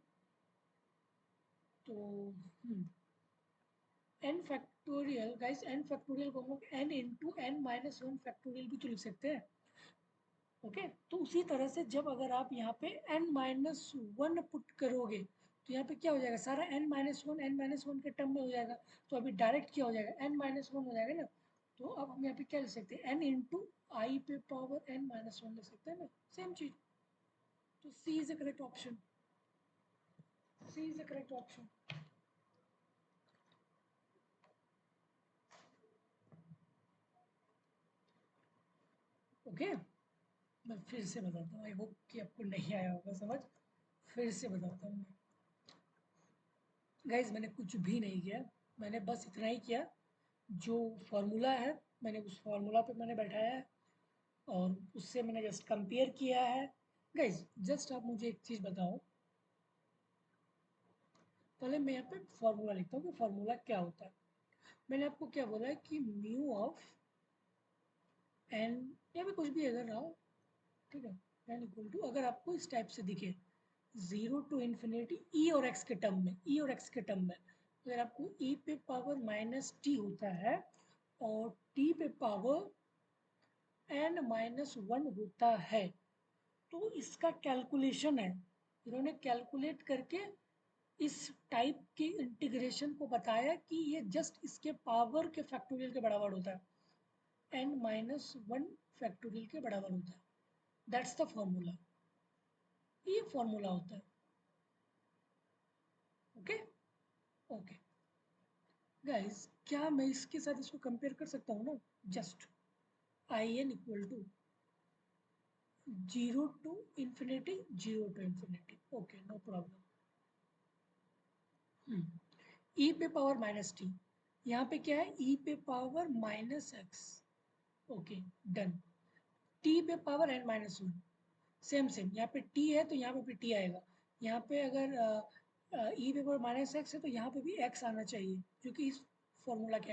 तो n factorial guys, n factorial को हम लोग n इंटू n-1 फैक्टोरियल भी तो लिख सकते हैं। ओके, तो उसी तरह से जब अगर आप यहाँ पे n-1 पुट करोगे तो यहाँ पे क्या हो जाएगा, सारा n-1 के टर्म में हो जाएगा। तो अभी डायरेक्ट क्या हो जाएगा, n-1 हो जाएगा ना। तो अब हम यहाँ पे क्या लिख सकते हैं, n इंटू आई पे पावर n-1 लिख सकते हैं ना, सेम चीज। तो C is the correct option, C is the correct option. Okay, मैं फिर से बताता हूँ, आई होप कि आपको नहीं आया होगा समझ, फिर से बताता हूँ। गाइज मैंने कुछ भी नहीं किया, मैंने बस इतना ही किया, जो फार्मूला है मैंने उस फार्मूला पे मैंने बैठाया है और उससे मैंने जस्ट कंपेयर किया है। गाइज जस्ट आप मुझे एक चीज़ बताओ, पहले मैं यहाँ पे फार्मूला लिखता हूँ कि फार्मूला क्या होता है। मैंने आपको क्या बोला है कि म्यू ऑफ एन, या भी कुछ भी अगर रहा, ठीक है, एन इक्वल टू, अगर आपको इस टाइप से दिखे 0 टू इन्फिनिटी ई और एक्स के टर्म में, ई और एक्स के टर्म में, अगर आपको ई पे पावर माइनस टी होता है और टी पे पावर n-1 होता है, तो इसका कैलकुलेशन है, इन्होंने कैलकुलेट करके इस टाइप के इंटीग्रेशन को बताया कि ये जस्ट इसके पावर के फैक्टोरियल के बराबर होता है, n-1 फैक्टोरियल के बराबर होता है। दैट्स द फॉर्मूला, ये फॉर्मूला होता है। ओके, ओके गाइस, क्या मैं इसके साथ इसको कंपेयर कर सकता हूँ ना, just I N equal to 0 to infinity, 0 to infinity, okay no problem. E पे पावर माइनस टी, यहाँ पे क्या है, ई पे power minus x, okay done. T पे पावर n-1, सेम सेम, यहाँ पे टी है तो यहाँ पे भी टी आएगा। यहाँ पे अगर ई पे पावर माइनस एक्स है तो यहाँ पे भी एक्स आना चाहिए, क्योंकि इस फॉर्मूला के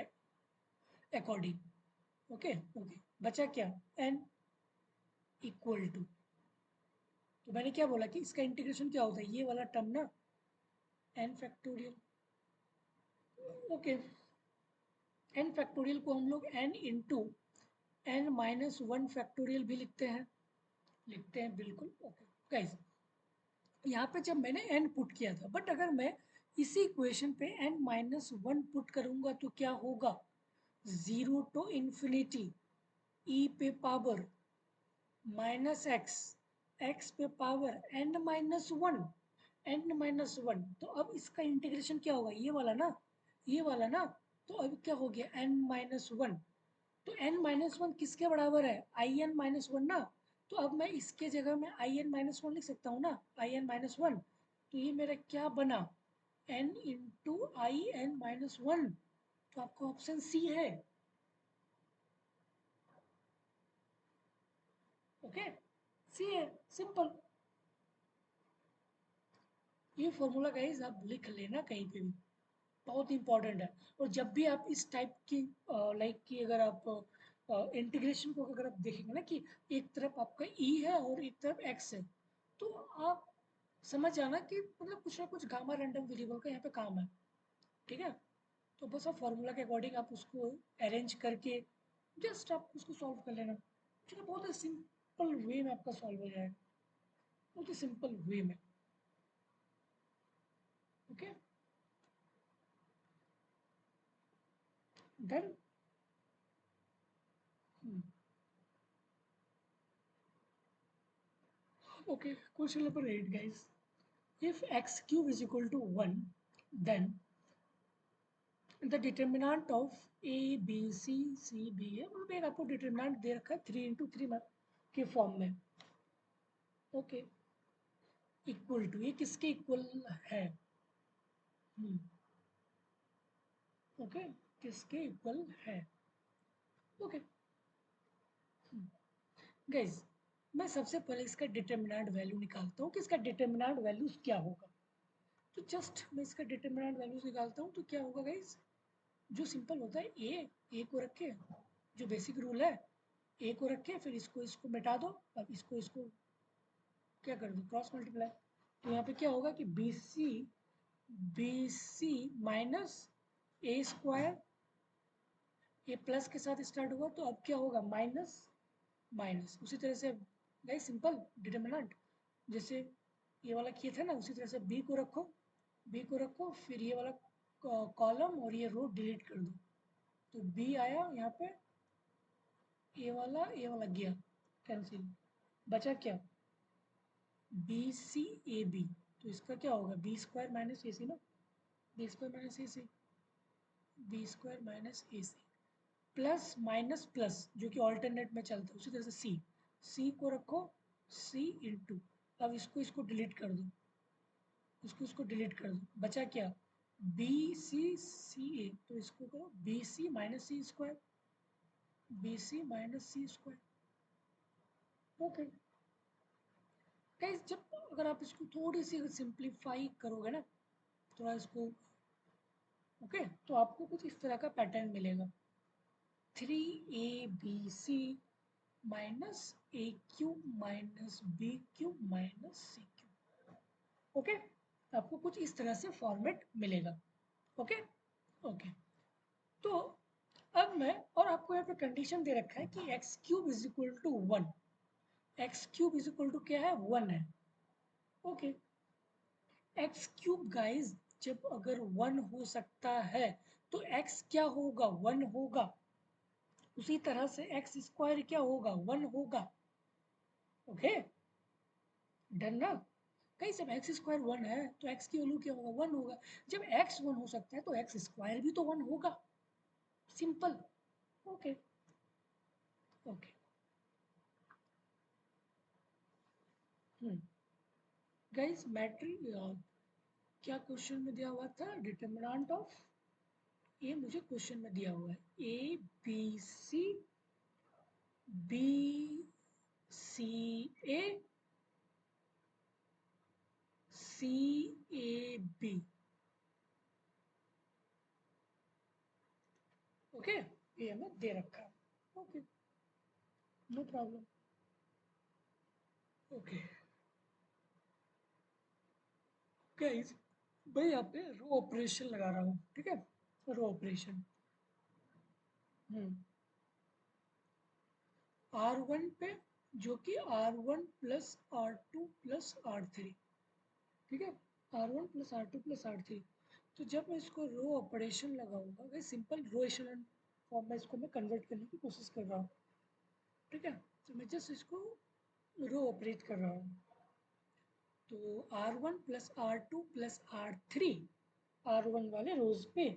अकॉर्डिंग। ओके, ओके बचा क्या, एन इक्वल टू, तो मैंने क्या बोला कि इसका इंटीग्रेशन क्या होता है, ये वाला टर्म ना, n factorial. Okay, n factorial को हम लोग एन इंटू n-1 फैक्टोरियल भी लिखते हैं, लिखते हैं बिल्कुल। ओके गाइस, यहाँ पे जब मैंने n पुट किया था, बट अगर मैं इसी इक्वेशन पे n-1 पुट करूंगा तो क्या होगा, 0 टू इन्फिनिटी e पे पावर माइनस एक्स, एक्स पे पावर n-1, n-1, तो अब इसका इंटीग्रेशन क्या होगा, ये वाला ना, ये वाला ना। तो अब क्या हो गया, n-1, तो n-1 किसके बराबर है, आई एन माइनस वन ना। तो अब मैं इसके जगह में आई एन माइनस वन लिख सकता हूँ ना, आई एन माइनस वन, तो ये मेरा क्या बना, n into i n minus one. तो आपका ऑप्शन सी है। ओके, सी है, सिंपल। ये फॉर्मूला गाइस आप लिख लेना कहीं पे भी, बहुत इंपॉर्टेंट है। और जब भी आप इस टाइप की लाइक कि अगर आप इंटीग्रेशन को अगर आप देखेंगे ना कि एक तरफ आपका ई है और एक तरफ एक्स है, तो आप समझ जाना कि मतलब कुछ ना कुछ गामा रैंडम वेरिएबल का यहाँ पे काम है। ठीक है, तो बस आप फॉर्मूला के अकॉर्डिंग आप उसको अरेंज करके जस्ट आप उसको सॉल्व कर लेना। ठीक है, बहुत ही सिंपल वे में आपका सॉल्व हो जाएगा, बहुत ही सिंपल वे में। Okay, done. Okay, question number 8, guys. If x cube is equal to 1, then the determinant of a b c c b है, मतलब एक आपको डिटर्मिनेंट दे रखा है 3 into 3 के फॉर्म में. ओके, इक्वल टू, ये किसके इक्वल है? ओके, किसके इक्वल है? ओके गाइज, मैं सबसे पहले इसका डिटर्मिनेंट वैल्यू निकालता हूँ कि इसका डिटर्मिनेंट वैल्यूज क्या होगा. तो जस्ट मैं इसका डिटर्मिनेंट वैल्यूज निकालता हूँ तो क्या होगा गाइज, जो सिंपल होता है ए को रखे, जो बेसिक रूल है, ए को रखे फिर इसको इसको मिटा दो, अब इसको इसको क्या कर दो, क्रॉस मल्टीप्लाई. तो यहाँ पे क्या होगा कि बी सी माइनस ए स्क्वायर, ये प्लस के साथ स्टार्ट होगा तो अब क्या होगा, माइनस माइनस. उसी तरह से गाइस सिंपल डिटर्मिनेंट, जैसे ये वाला किया था ना, उसी तरह से बी को रखो फिर ये वाला कॉलम और ये रो डिलीट कर दो. तो बी आया यहाँ पे, ये वाला गया कैंसिल, बचा क्या, बी सी ए बी. तो इसका क्या होगा, बी स्क्वायर माइनस ए सी ना, बी स्क्वायर माइनस ए सी, बी स्क्वायर माइनस ए सी प्लस माइनस प्लस जो कि ऑल्टरनेट में चलता है. उसी तरह से सी को रखो, सी इंटू, अब इसको इसको डिलीट कर दो, इसको इसको डिलीट कर दो, बचा क्या, बी सी ए. तो इसको करो बी सी माइनस सी स्क्वायर, बी सी माइनस सी स्क्वायर. ओके गाइस, जब अगर आप इसको थोड़ी सी सिंप्लीफाई करोगे ना, थोड़ा इसको, ओके तो आपको कुछ इस तरह का पैटर्न मिलेगा, 3abc minus a cube minus b cube minus c cube. Okay, आपको कुछ इस तरह से फॉर्मेट मिलेगा. ओके ओके, तो अब मैं, और आपको यहाँ पे कंडीशन दे रखा है कि x cube is equal to 1, x cube is equal to क्या है, 1 है. ओके, एक्स क्यूब गाइज जब अगर 1 हो सकता है तो एक्स क्या होगा, 1 होगा. उसी तरह से एक्स स्क्वायर क्या होगा, 1 होगा. ओके, डन ना. कहीं सब एक्स स्क्वायर 1 है तो एक्स की वैल्यू क्या होगा, 1 होगा. जब एक्स 1 हो सकता है तो एक्स स्क्वायर भी तो 1 होगा. Simple. Okay okay. Guys matrix क्या क्वेश्चन में दिया हुआ था, डिटर्मिनेंट ऑफ, ये मुझे क्वेश्चन में दिया हुआ है, a b c a c a b. Okay, ये हमें दे रखा है. Okay, no problem. Okay guys, मैं यहाँ पे रो ऑपरेशन लगा रहा हूँ, ठीक है, रो ऑपरेशन. R1 पे, जो कि R1 plus R2 plus R3, ठीक है, R1 plus R2 plus R3. तो जब मैं इसको रो ऑपरेशन लगाऊंगा, वही सिंपल रो एशेलन फॉर्म में इसको मैं कन्वर्ट करने की कोशिश कर रहा हूँ. ठीक है, तो मैं जस्ट इसको रो ऑपरेट कर रहा हूँ. तो R1 plus R2 plus R3 R1 वाले रोज पे.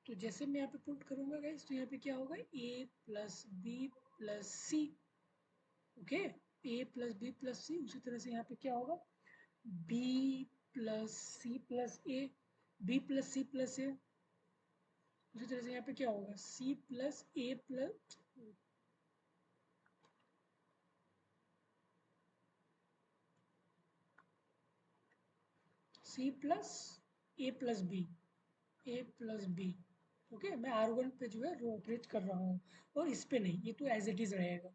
तो जैसे मैं यहाँ पे पुट करूँगा गाइस, तो यहाँ पे क्या होगा, ए plus b plus C. Okay, a plus b plus सी. उसी तरह से यहाँ पे क्या होगा, बी प्लस सी प्लस ए, बी प्लस सी प्लस ए. उसी तरह से यहाँ पे क्या होगा, सी प्लस ए प्लस, सी प्लस ए प्लस बी, ए प्लस बी. ओके, मैं R1 पे जो है रो ऑपरेट कर रहा हूँ और इस पे नहीं, ये तो एज इट इज रहेगा,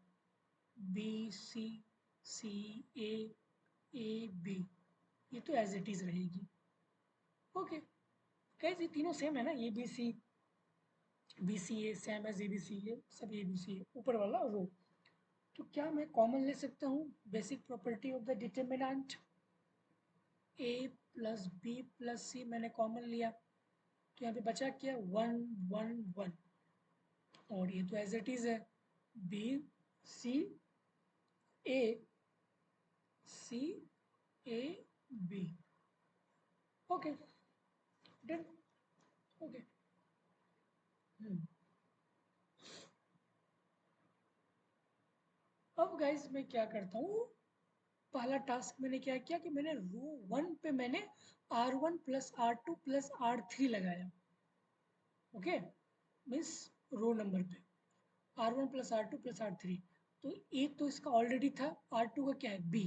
b c c a b, ये तो एज इट इज रहेगी. ओके गाइस, ये तीनों सेम है ना, a b c a same as a b c a, सब ए बी सी ए, ऊपर वाला रो. तो क्या मैं कॉमन ले सकता हूँ basic property of the determinant, a plus b plus c मैंने कॉमन लिया, तो यहाँ पे बचा क्या, 1 1 1, और ये तो एज इट इज है, b c a c a b. Okay, done. Okay. अब गाइस मैं क्या करता हूँ, पहला टास्क मैंने क्या किया कि मैंने रो 1 पे मैंने R1 plus R2 plus R3 लगाया। ओके, मीन्स रो नंबर पे R1 plus R2 plus R3। तो एक तो इसका ऑलरेडी था, R2 का क्या है बी,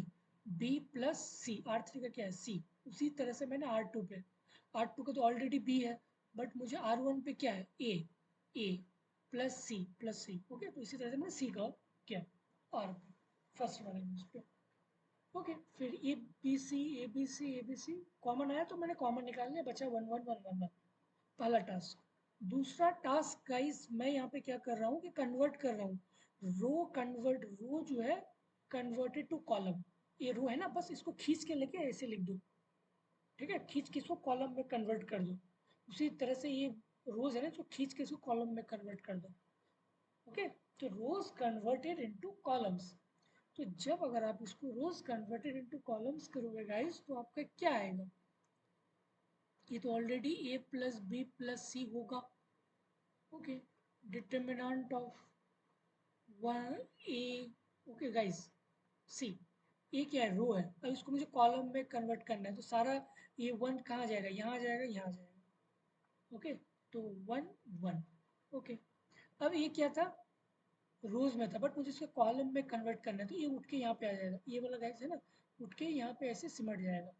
बी प्लस सी, R3 का क्या है सी। उसी तरह से मैंने R2 पे, R2 का तो ऑलरेडी बी है, बट मुझे R1 पे क्या है ए प्लस सी। ओके, तो इसी तरह से मैंने सी का किया आर पे, फर्स्ट वाले में उस पे। ओके, फिर ए बी सी कॉमन आया तो मैंने कॉमन निकाल लिया, बचा 1 1 1 1 1। पहला टास्क। दूसरा टास्क गाइस मैं यहाँ पे क्या कर रहा हूँ कि कन्वर्ट कर रहा हूँ, रो जो है कन्वर्टेड टू कॉलम। ये रो है ना, बस इसको खींच के लेके ऐसे लिख दो। ठीक है, खींच के इसको कॉलम में कन्वर्ट कर दो। उसी तरह से ये रोज है ना, जो खींच के इसको कॉलम में कन्वर्ट कर दो। ओके, तो रोज कन्वर्टेड इनटू कॉलम्स। तो जब अगर आप इसको रोज कन्वर्टेड इनटू कॉलम्स करोगे गाइस, तो आपका क्या आएगा, ये तो already a plus b plus c होगा। Okay, determinant of one a. Okay guys, c, a क्या है रो है, अब इसको मुझे कॉलम में कन्वर्ट करना है, तो सारा ये वन कहाँ जाएगा, यहाँ जाएगा, यहाँ जाएगा। ओके, तो 1 1। ओके, अब ये क्या था, रोज में था, बट मुझे इसको कॉलम में कन्वर्ट करना है, तो ये उठ के यहाँ पे आ जाएगा, ये वाला गाइस है ना, उठ के यहाँ पे ऐसे सिमट जाएगा।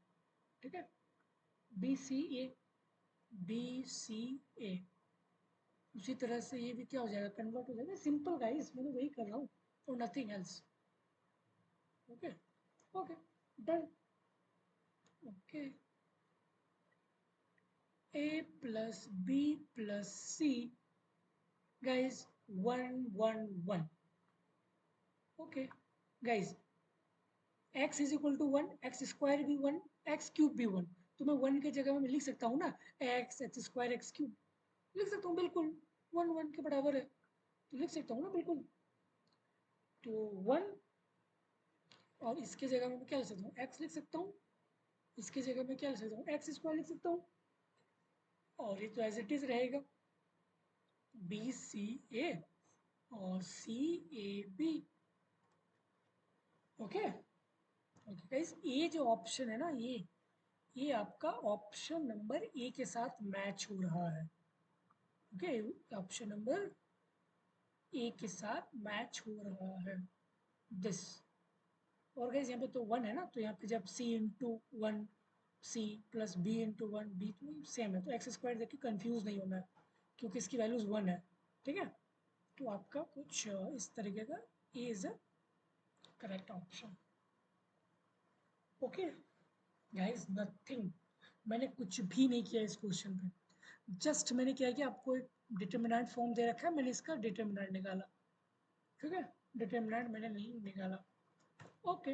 ठीक है, b c a, b c ए। उसी तरह से ये भी क्या हो जाएगा, कन्वर्ट हो जाएगा। सिंपल गाइस, मैं तो वही कर रहा हूँ और nothing else. Okay, okay, done. Okay, a plus b plus c guys 1 1 1। Okay guys, x is equal to 1, x square भी 1, एक्स क्यूब भी 1। तो मैं 1 की जगह में लिख सकता हूँ ना, एक्स स्क्वायर एक्स क्यूब लिख सकता हूँ, बिल्कुल 1 1 के बराबर है, तो लिख सकता हूँ ना बिल्कुल। तो 1, और इसके जगह में मैं क्या लिख सकता हूँ, एक्स लिख सकता हूँ, इसके जगह में क्या लिख सकता हूँ, एक्स स्क्वायर लिख सकता हूँ, और ये तो एज इट इज रहेगा, बी सी ए और c a b. Okay, okay guys, ये जो ऑप्शन है ना, ये आपका ऑप्शन नंबर ए के साथ मैच हो रहा है। ओके, ऑप्शन नंबर ए के साथ मैच हो रहा है, दिस। और गाइस यहाँ पे तो 1 है ना, तो यहाँ पे जब c into 1 c plus b into 1 b, तो सेम है, तो एक्स स्क्वायर देखिए कंफ्यूज नहीं होना है, क्योंकि इसकी वैल्यूज 1 है। ठीक है, तो आपका कुछ इस तरीके का a is a correct option. Okay guys, nothing, मैंने कुछ भी नहीं किया इस क्वेश्चन पे, जस्ट मैंने क्या किया, आपको एक डिटर्मिनेंट फॉर्म दे रखा है, मैंने इसका डिटर्मिनेंट निकाला। ठीक है, डिटर्मिनेंट मैंने नहीं निकाला। ओके,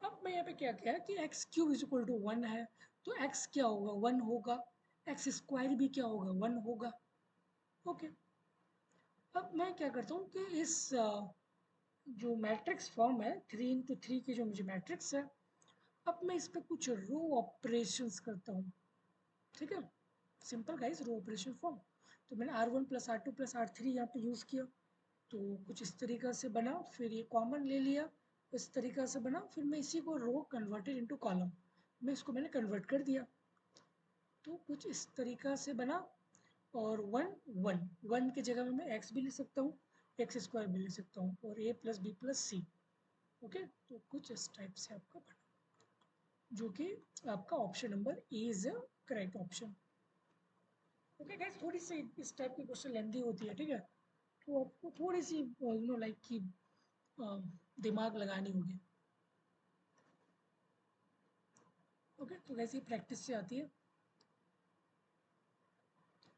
अब मैं यहाँ पे क्या किया कि x cube is equal to 1 है, तो एक्स क्या होगा, 1 होगा, एक्स स्क्वायर भी क्या होगा, 1 होगा। ओके, अब मैं क्या करता हूँ कि इस जो मैट्रिक्स फॉर्म है 3 into 3 की जो मुझे मैट्रिक्स है, अब मैं इस पर कुछ रो ऑपरेशंस करता हूँ। ठीक है, simple guys, row operation form. तो मैंने R1 plus R2 plus R3 यहाँ पे यूज़ किया, तो कुछ इस तरीक़ा से बना, फिर ये कॉमन ले लिया, इस तरीक़ा से बना, फिर मैं इसी को रो कन्वर्टेड इनटू कॉलम में इसको मैंने कन्वर्ट कर दिया, तो कुछ इस तरीक़ा से बना। और 1 1 की जगह में मैं एक्स भी लिख सकता हूँ, एक्स स्क्वायर भी लिख सकता हूँ, और ए प्लस बी प्लस सी। ओके, तो कुछ इस टाइप से आपका बना, जो कि आपका option number A is a correct option. Okay guys, थोड़ी सी इस टाइप की क्वेश्चन लेंदी होती है, ठीक है, तो आपको थोड़ी सी लाइक कि दिमाग लगानी होगी। ओके, तो वैसे ही प्रैक्टिस से आती है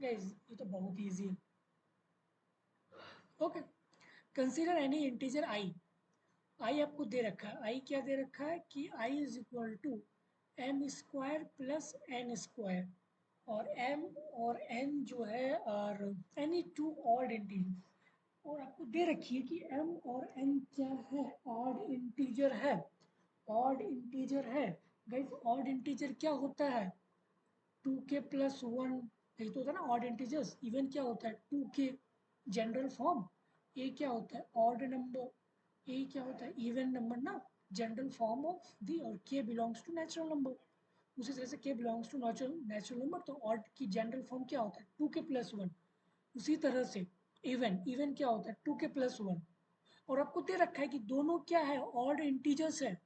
गाइस, ये तो बहुत ईजी है। ओके, कंसीडर एनी इंटीजर आई, आई आपको दे रखा है, आई क्या दे रखा है कि I is equal to m square plus n square, और एम और एन जो है और एनी टू ऑड इंटीजर। और आपको दे रखी है कि m और n क्या है, ऑड इंटीजर है। ऑड इंटीजर है गाइस, ऑड इंटीजर क्या होता है, 2k प्लस वन, यही तो होता है ना ऑड इंटीजर्स। इवन क्या होता है 2k, जनरल फॉर्म। ए क्या होता है ऑड नंबर, ए क्या होता है इवन नंबर ना, जनरल फॉर्म ऑफ दी, और k belongs to natural number. उसी तरह से k belongs to natural number, तो ऑड की जनरल फॉर्म क्या होता है 2k प्लस वन। उसी तरह से इवन, इवन क्या होता है 2k प्लस वन। और आपको दे रखा है कि दोनों क्या है ऑड इंटीजर्स है,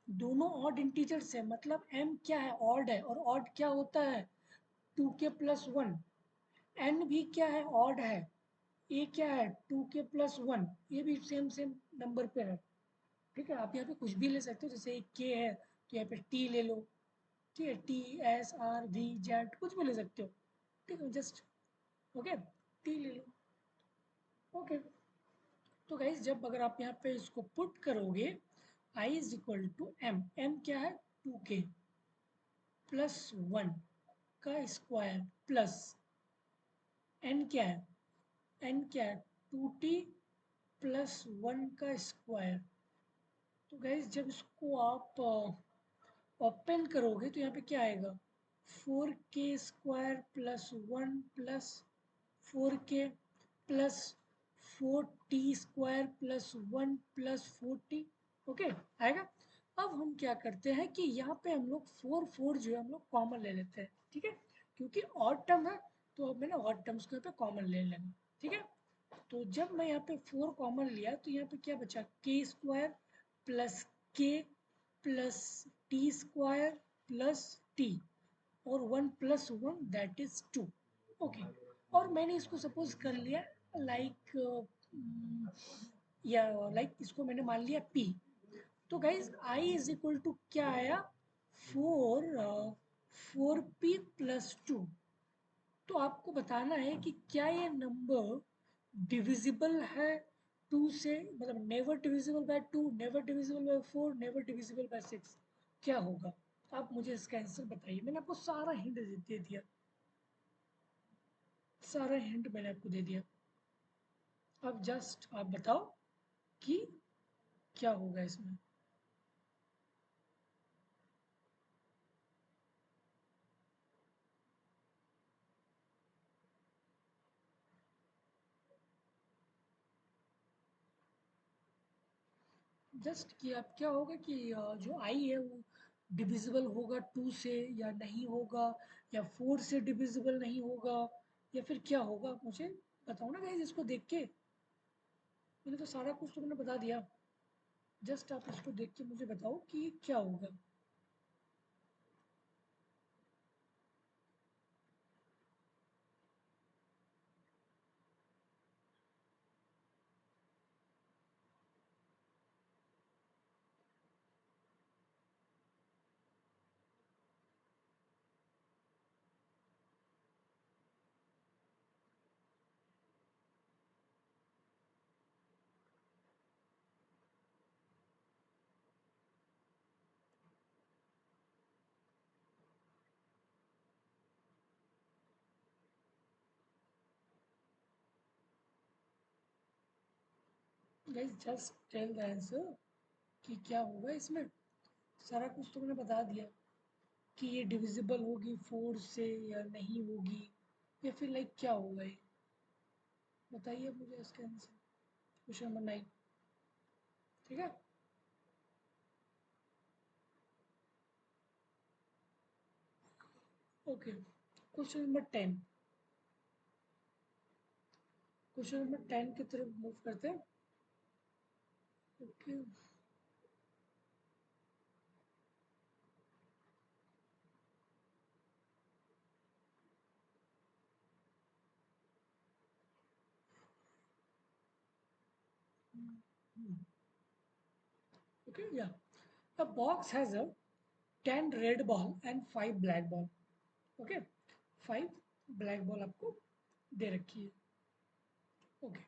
दोनों ऑड इंटीजर्स है, मतलब m क्या है ऑड है, और ऑड क्या होता है 2k प्लस वन। n भी क्या है ऑड है, a क्या है 2k प्लस वन, ये भी सेम सेम नंबर पे है। ठीक है, आप यहाँ पे कुछ भी ले सकते हो, जैसे एक k है तो यहाँ पे t ले लो। ठीक है, t s r v z कुछ भी ले सकते हो। ठीक है, जस्ट ओके t ले लो। ओके, तो गाइज जब अगर आप यहाँ पे इसको पुट करोगे, i is equal to M, M क्या है 2k प्लस वन का स्क्वायर प्लस n क्या है, n क्या है 2t प्लस वन का स्क्वायर। तो गाइज जब इसको आप ओपन करोगे तो यहाँ पे क्या आएगा, 4k square plus one plus 4k plus 4t square plus one plus 4t। Okay आएगा। अब हम क्या करते हैं कि यहाँ पे हम लोग 4 जो है हम लोग कॉमन ले लेते हैं। ठीक है, क्योंकि ऑड टर्म है तो अब मैंने ऑड टर्म्स को यहाँ पे कॉमन ले लेंगे। ठीक है, तो जब मैं यहाँ पे 4 कॉमन लिया तो यहाँ पे क्या बचा, k square plus k plus t square plus t, और one plus one that is two. Okay, और मैंने इसको सपोज कर लिया लाइक या लाइक इसको मैंने मान लिया p। तो guys i is equal to क्या आया, 4p प्लस टू। तो आपको बताना है कि क्या ये नंबर डिविजिबल है टू से, मतलब never divisible by two, never divisible by four, never divisible by six, क्या होगा। आप मुझे इसका आंसर बताइए। मैंने आपको सारा हिंट दे दिया, सारा हिंट मैंने आपको दे दिया। अब जस्ट आप बताओ कि क्या होगा इसमें। जस्ट कि अब क्या होगा कि जो आई है वो डिविजिबल होगा टू से या नहीं होगा, या फोर से डिविजिबल नहीं होगा, या फिर क्या होगा, आप मुझे बताओ ना गाइस इसको देख के। मैंने तो सारा कुछ तुमने बता दिया, जस्ट आप इसको देख के मुझे बताओ कि क्या होगा। Guys just tell the answer कि क्या होगा इसमें। सारा कुछ तुमने बता दिया कि ये डिविजिबल होगी फोर से या नहीं होगी, या फिर लाइक क्या होगा ये, बताइए मुझे इसका आंसर। Question number 9। ठीक है, okay question number 10। Question number 10 की तरफ मूव करते हैं। Okay, okay, yeah. A box has a 10 red ball and 5 black ball. Okay, 5 black ball आपको दे रखी है। Okay,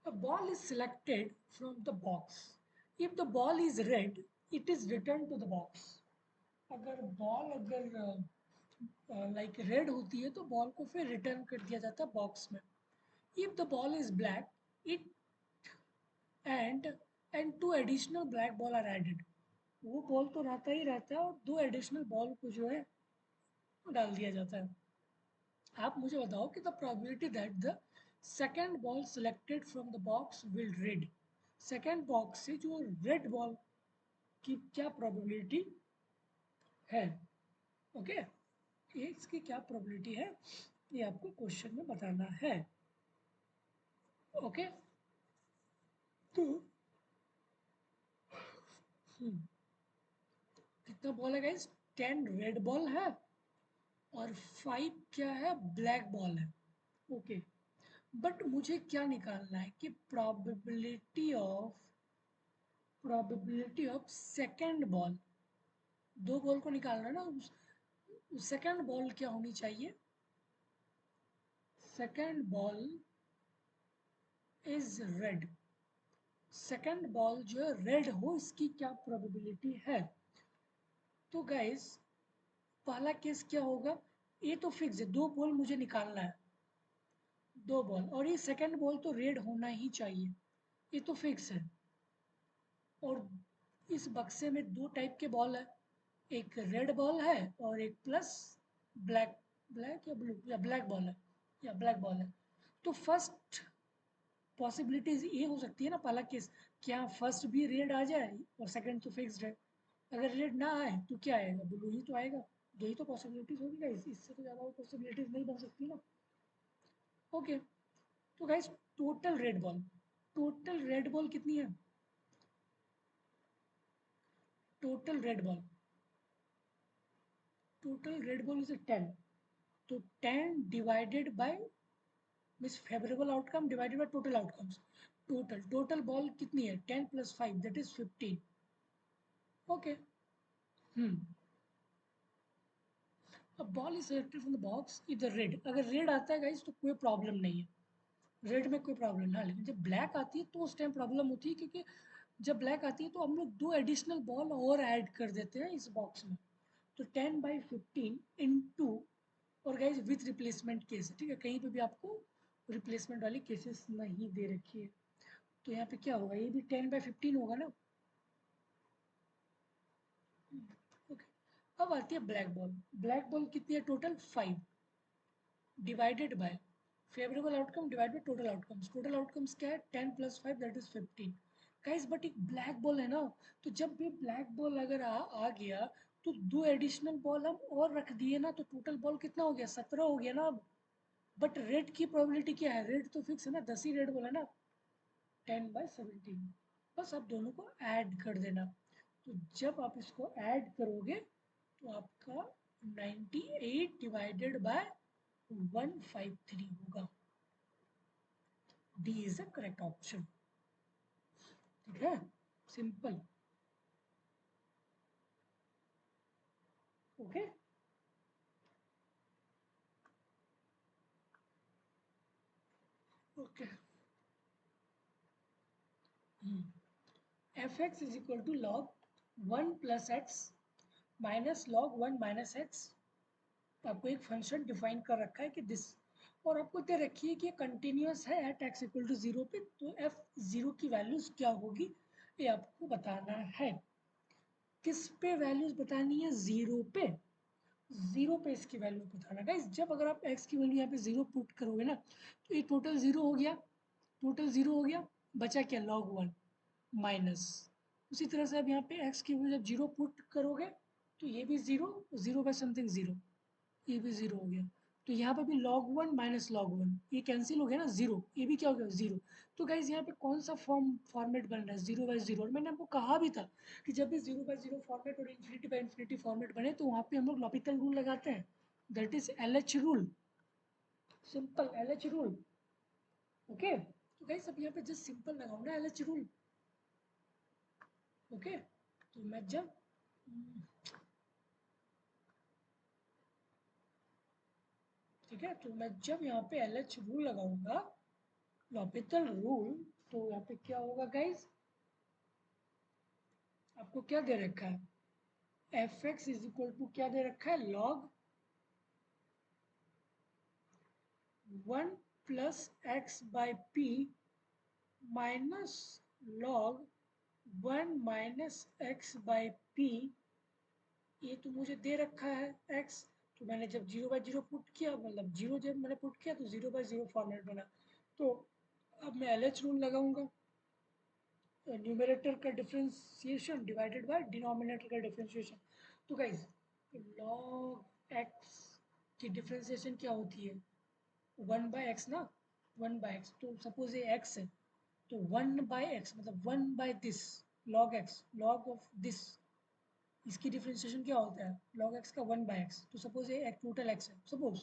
a ball is selected from the box. If the ball is red, it is returned to the box. अगर बॉल अगर लाइक रेड होती है तो बॉल को फिर रिटर्न कर दिया जाता है बॉक्स में। If the ball is black, it and and two additional black ball are added. वो बॉल तो रहता ही रहता है और दो एडिशनल बॉल को जो है वो डाल दिया जाता है. आप मुझे बताओ कि the probability that the second ball selected from the box will read. Second box से जो रेड बॉल की क्या प्रोबेबिलिटी है. ओके ये इसकी क्या प्रोबेबिलिटी है ये आपको क्वेश्चन में बताना है. ओके तो कितना बॉल है गाइस. 10 रेड बॉल है और 5 क्या है ब्लैक बॉल है. ओके बट मुझे क्या निकालना है कि प्रोबेबिलिटी ऑफ सेकंड बॉल. दो बॉल को निकालना है ना. सेकंड बॉल क्या होनी चाहिए. Second ball is red. Second ball जो है रेड हो इसकी क्या प्रोबेबिलिटी है. तो गाइस पहला केस क्या होगा. ये तो फिक्स है. दो बॉल मुझे निकालना है. दो बॉल और ये सेकंड बॉल तो रेड होना ही चाहिए. ये तो फिक्स है. और इस बक्से में दो टाइप के बॉल है. एक रेड बॉल है और एक प्लस ब्लैक. ब्लैक या ब्लू या ब्लैक बॉल है. या ब्लैक बॉल है. तो फर्स्ट पॉसिबिलिटीज ये हो सकती है ना पहला केस. क्या फर्स्ट भी रेड आ जाए और सेकंड तो फिक्स्ड है. अगर रेड ना आए तो क्या आएगा. ब्लू ही तो आएगा. दो ही तो पॉसिबिलिटीज होगी गाइस. इससे तो ज़्यादा पॉसिबिलिटीज नहीं बन सकती ना. ओके तो गाइस टोटल रेड बॉल कितनी है. Total red ball is 10. तो 10 divided by means favourable outcome divided by total outcomes. Total ball कितनी है. 10 प्लस 5 दैट इज 15. ओके अब ball is selected from the box इधर रेड. अगर रेड आता है गाइस तो कोई प्रॉब्लम नहीं है. रेड में कोई प्रॉब्लम ना. लेकिन जब ब्लैक आती है तो उस टाइम प्रॉब्लम होती है क्योंकि जब ब्लैक आती है तो हम लोग दो एडिशनल बॉल और ऐड कर देते हैं इस बॉक्स में. तो 10/15 इंटू और गाइज विथ रिप्लेसमेंट केस है. ठीक है कहीं पे भी आपको रिप्लेसमेंट वाली केसेस नहीं दे रखी है. तो यहाँ पे क्या होगा. ये भी 10/15 होगा ना. ओके अब आती है ब्लैक बॉल. ब्लैक बॉल कितनी है total 5 divided by favourable outcome divide by total outcomes. Total outcomes क्या है 10 plus 5 that is 15. Guys but एक ब्लैक बॉल है ना. तो जब भी ब्लैक बॉल अगर आ गया तो दो एडिशनल बॉल हम और रख दिए ना. तो टोटल बॉल कितना हो गया 17 हो गया ना अब. बट रेड की प्रोबेबिलिटी क्या है. रेड तो फिक्स है ना. 10 ही रेड बॉल है ना. 10/17. बस आप दोनों को ऐड कर देना. तो जब आप इसको ऐड करोगे तो आपका 98 डिवाइडेड बाय 153 होगा. D is the correct option. ठीक है simple. Okay okay F x is equal to log 1 + x minus log 1 - x. आपको एक फंक्शन डिफाइन कर रखा है कि दिस और आपको दे रखी है कि ये कंटिन्यूस है एट x इक्वल टू 0 पे. तो f0 की वैल्यूज क्या होगी ये आपको बताना है. किस पे वैल्यूज बतानी है. 0 पे. 0 पे इसकी वैल्यू बताना गाइस. जब अगर आप x की वैल्यू यहाँ पे 0 पुट करोगे ना तो ये टोटल 0 हो गया. टोटल 0 हो गया. बचा क्या लॉग 1 माइनस. उसी तरह से अब यहाँ पे x की वैल्यू जब 0 पुट करोगे तो ये भी 0. 0/समथिंग 0. ये भी 0 हो गया. तो यहाँ पे भी log 1 माइनस log 1 ये कैंसिल हो गया ना. 0 ये भी क्या हो गया 0. तो गाइज यहाँ पे कौन सा फॉर्मेट बन रहा है 0/0. और मैंने आपको कहा भी था कि जब भी 0/0 फॉर्मेट और इन्फिनिटी फॉर्मेट बने तो वहाँ पे हम लोग लॉपिथल रूल लगाते हैं. That is LH rule. Simple LH rule. Okay तो गाइज अब यहाँ पे जस्ट सिंपल लगाऊंगा LH रूल. ओके तो मैं जब ठीक है तो मैं जब यहाँ पे LH रूल लगाऊंगा लॉपिथल रूल तो यहाँ पे क्या होगा गाइज. आपको क्या दे रखा है F x is equal to क्या दे रखा है log 1 plus X by P minus log 1 - x/p। ये तो मुझे दे रखा है x, तो मैंने जब 0/0 पुट किया, मतलब 0 जब मैंने पुट किया तो 0/0 फॉर्मेट बना। तो अब मैं LH रूल लगाऊंगा, न्यूमरेटर का डिफरेंशिएशन डिवाइडेड बाय डिनोमिनेटर का डिफरेंशिएशन। तो गाइज लॉग x की डिफरेंशिएशन क्या होती है? 1/x ना, 1/x। तो सपोज ये x है, तो 1/x मतलब 1/this log x, log of this, इसकी डिफरेंशिएशन क्या होता है? log x का 1/x। तो सपोज ये एक टोटल x है सपोज,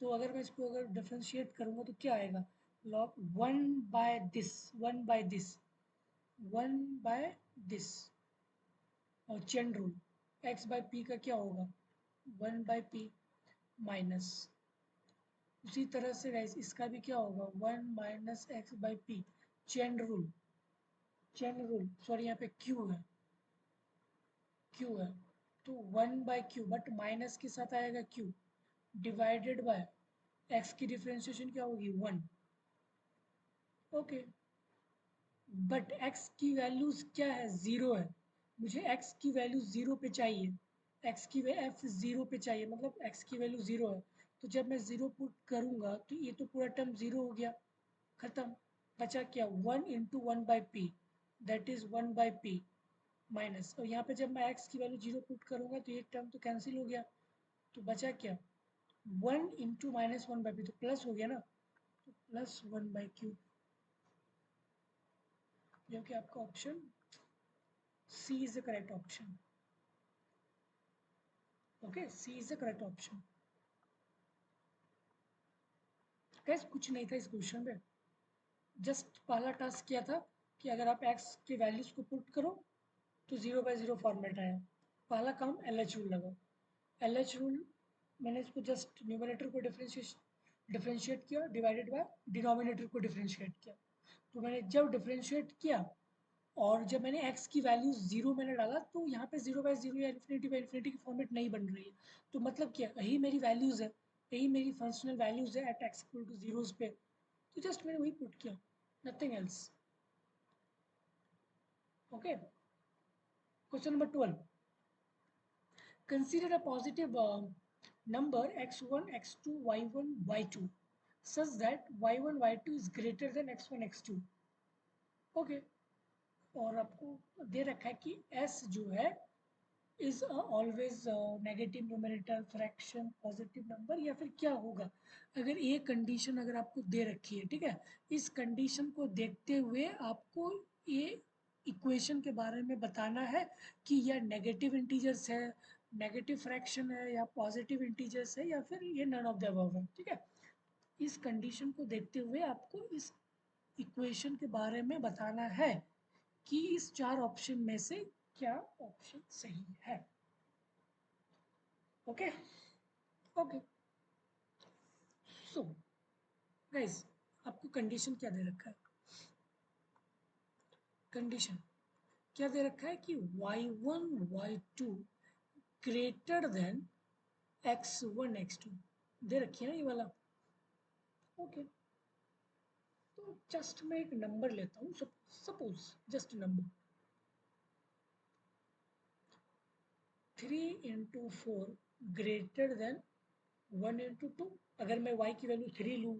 तो अगर मैं इसको अगर डिफरेंशिएट करूंगा तो क्या आएगा? log 1/this, 1/this, 1/this। और चेन रूल, x/p का क्या होगा? 1/p माइनस, उसी तरह से गाइस इसका भी क्या होगा? 1 - x/p। Chain rule, chain rule, sorry यहाँ पे q है, q है, तो 1/q, बट माइनस के साथ आएगा q, डिवाइडेड बाय x की डिफरेंशिएशन क्या होगी? 1। ओके, बट x की वैल्यूज क्या है? 0 है। मुझे x की वैल्यू 0 पे चाहिए, x की f 0 पे चाहिए, मतलब x की वैल्यू 0 है। तो जब मैं 0 पुट करूंगा तो ये तो पूरा टर्म 0 हो गया, खत्म। बचा क्या? 1 × 1/p, that is 1/p minus, और यहाँ पे जब मैं x की वैल्यू 0 पुट करूंगा तो ये टर्म तो कैंसिल हो गया, तो बचा क्या? 1 × -1/p, तो प्लस हो गया ना, तो प्लस 1/q, जो कि आपका option C is the correct option. Okay, C is the correct option. गैस कुछ नहीं था इस क्वेश्चन में, जस्ट पहला टास्क किया था कि अगर आप x के वैल्यूज को पुट करो तो 0/0 फॉर्मेट आया। पहला काम LH रूल लगाओ। LH रूल मैंने इसको जस्ट न्यूमरेटर को डिफरेंशिएट किया, डिवाइडेड बाय डिनोमिनेटर को डिफरेंशिएट किया। तो मैंने जब डिफरेंशिएट किया और जब मैंने x की वैल्यू 0 मैंने डाला, तो यहाँ पे 0/0 या इन्फिनिटी की फॉर्मेट नहीं बन रही है। तो मतलब क्या, यही मेरी वैल्यूज है, यही मेरी फंक्शनल वैल्यूज है at x equal to zeros पे। तो जस्ट मैंने वही पुट किया, nothing else. Okay, question number 12, consider a positive number x1 x2 y1 y2 such that y1 y2 is greater than x1 x2। Okay, और आपको दे रखा है कि s जो है is always negative numerator, fraction, positive number, या फिर क्या होगा? अगर ये कंडीशन अगर आपको दे रखी है, ठीक है, इस कंडीशन को देखते हुए आपको ये इक्वेशन के बारे में बताना है कि यह नेगेटिव इंटीजर्स है, नेगेटिव फ्रैक्शन है, या पॉजिटिव इंटीजर्स है, या फिर ये नन ऑफ द अबव है। ठीक है, इस कंडीशन को देखते हुए आपको इस इक्वेशन के बारे में बताना है कि इस चार ऑप्शन में से क्या ऑप्शन सही है। ओके, ओके, सो गाइस आपको कंडीशन क्या दे रखा है? कंडीशन क्या दे रखा है कि y1 y2 greater than x1 x2 दे रखी है ना, ये वाला। ओके, तो जस्ट मैं एक नंबर लेता हूँ, suppose just number 3 × 4 greater than 1 × 2। अगर मैं y की वैल्यू 3 लूँ,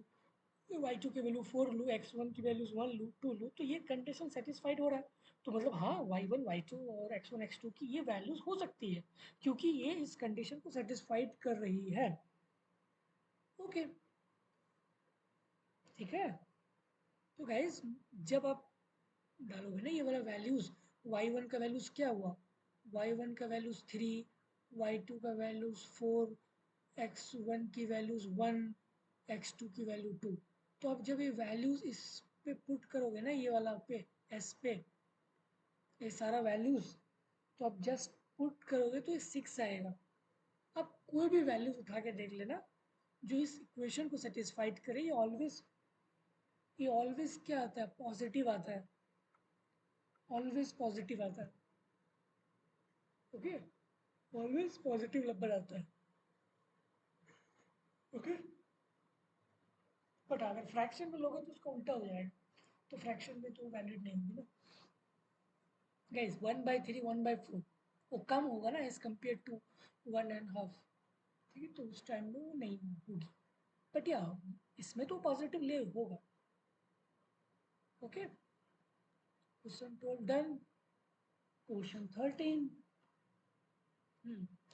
y2 की वैल्यू 4 लूँ, x1 की वैल्यूज 1 लूँ, 2 लूँ, तो ये कंडीशन सेटिस्फाइड हो रहा है। तो मतलब हाँ, y1 y2 और x1 x2 की ये वैल्यूज हो सकती है, क्योंकि ये इस कंडीशन को सेटिस्फाइड कर रही है। ओके, ठीक है। तो गाइज जब आप डालोगे ना ये वाला वैल्यूज, y1 का वैल्यूज क्या हुआ? y1 का वैल्यूज 3, y2 का वैल्यूज 4, x1 की वैल्यूज 1, x2 की वैल्यू 2। तो अब जब ये वैल्यूज इस पे पुट करोगे ना, ये वाला पे s पे ये सारा वैल्यूज, तो अब जस्ट पुट करोगे तो ये 6 आएगा। अब कोई भी वैल्यूज उठा के देख लेना जो इस इक्वेशन को सेटिस्फाइड करे, ये ऑलवेज क्या आता है? पॉजिटिव आता है, ऑलवेज पॉजिटिव आता है। ओके, ऑलवेज पॉजिटिव नंबर आता है। ओके, बट अगर फ्रैक्शन में लोगे तो उसका उल्टा हो जाएगा, तो फ्रैक्शन में तो वैलिड नहीं होगी ना। गाइस 1/3 1/4 वो कम होगा ना एज कम्पेयर टू 1.5, ठीक है, तो उस टाइम में वो नहीं होगी। बट या इसमें तो पॉजिटिव ले होगा। Okay, question 12 done. Question 13।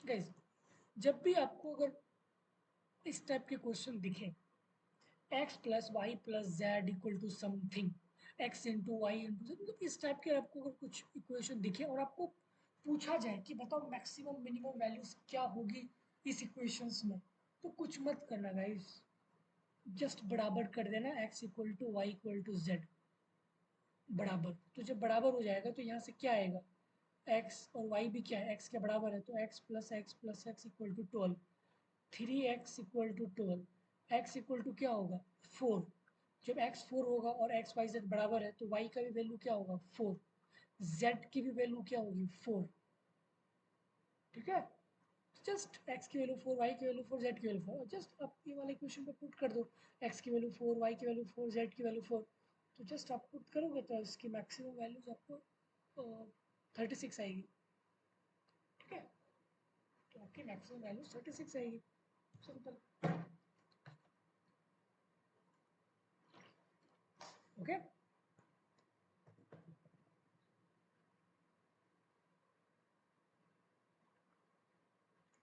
Guys जब भी आपको अगर इस टाइप के क्वेश्चन दिखे, X plus Y plus Z equal to something, X into Y into Z, मतलब इस टाइप के आपको अगर कुछ इक्वेशन दिखे और आपको पूछा जाए कि बताओ मैक्सिमम मिनिमम वैल्यूज क्या होगी इस इक्वेशंस में, तो कुछ मत करना गाइस, जस्ट बराबर कर देना X equal to Y equal to Z, बराबर। तो जब बराबर हो जाएगा तो यहाँ से क्या आएगा, एक्स और वाई भी क्या है, एक्स के बराबर है, तो x plus X equal to 12, 3x equal to 12, X equal to क्या होगा 4। जब x 4 होगा और एक्स वाई जेड बराबर है तो y का भी वैल्यू क्या होगा 4, z की भी वैल्यू क्या होगी 4, ठीक है। जस्ट x की वैल्यू 4, y की वैल्यू 4, z की वैल्यू 4, जस्ट आप ये वाले इक्वेशन पे पुट कर दो, x की वैल्यू 4, y की वैल्यू 4, z की वैल्यू 4, तो जस्ट आप पुट करोगे तो इसकी मैक्सिमम वैल्यूज आपको 36 आएगी, ठीक है। तो आपकी मैक्सिमम वैल्यू 36 आएगी, सिंपल। ओके,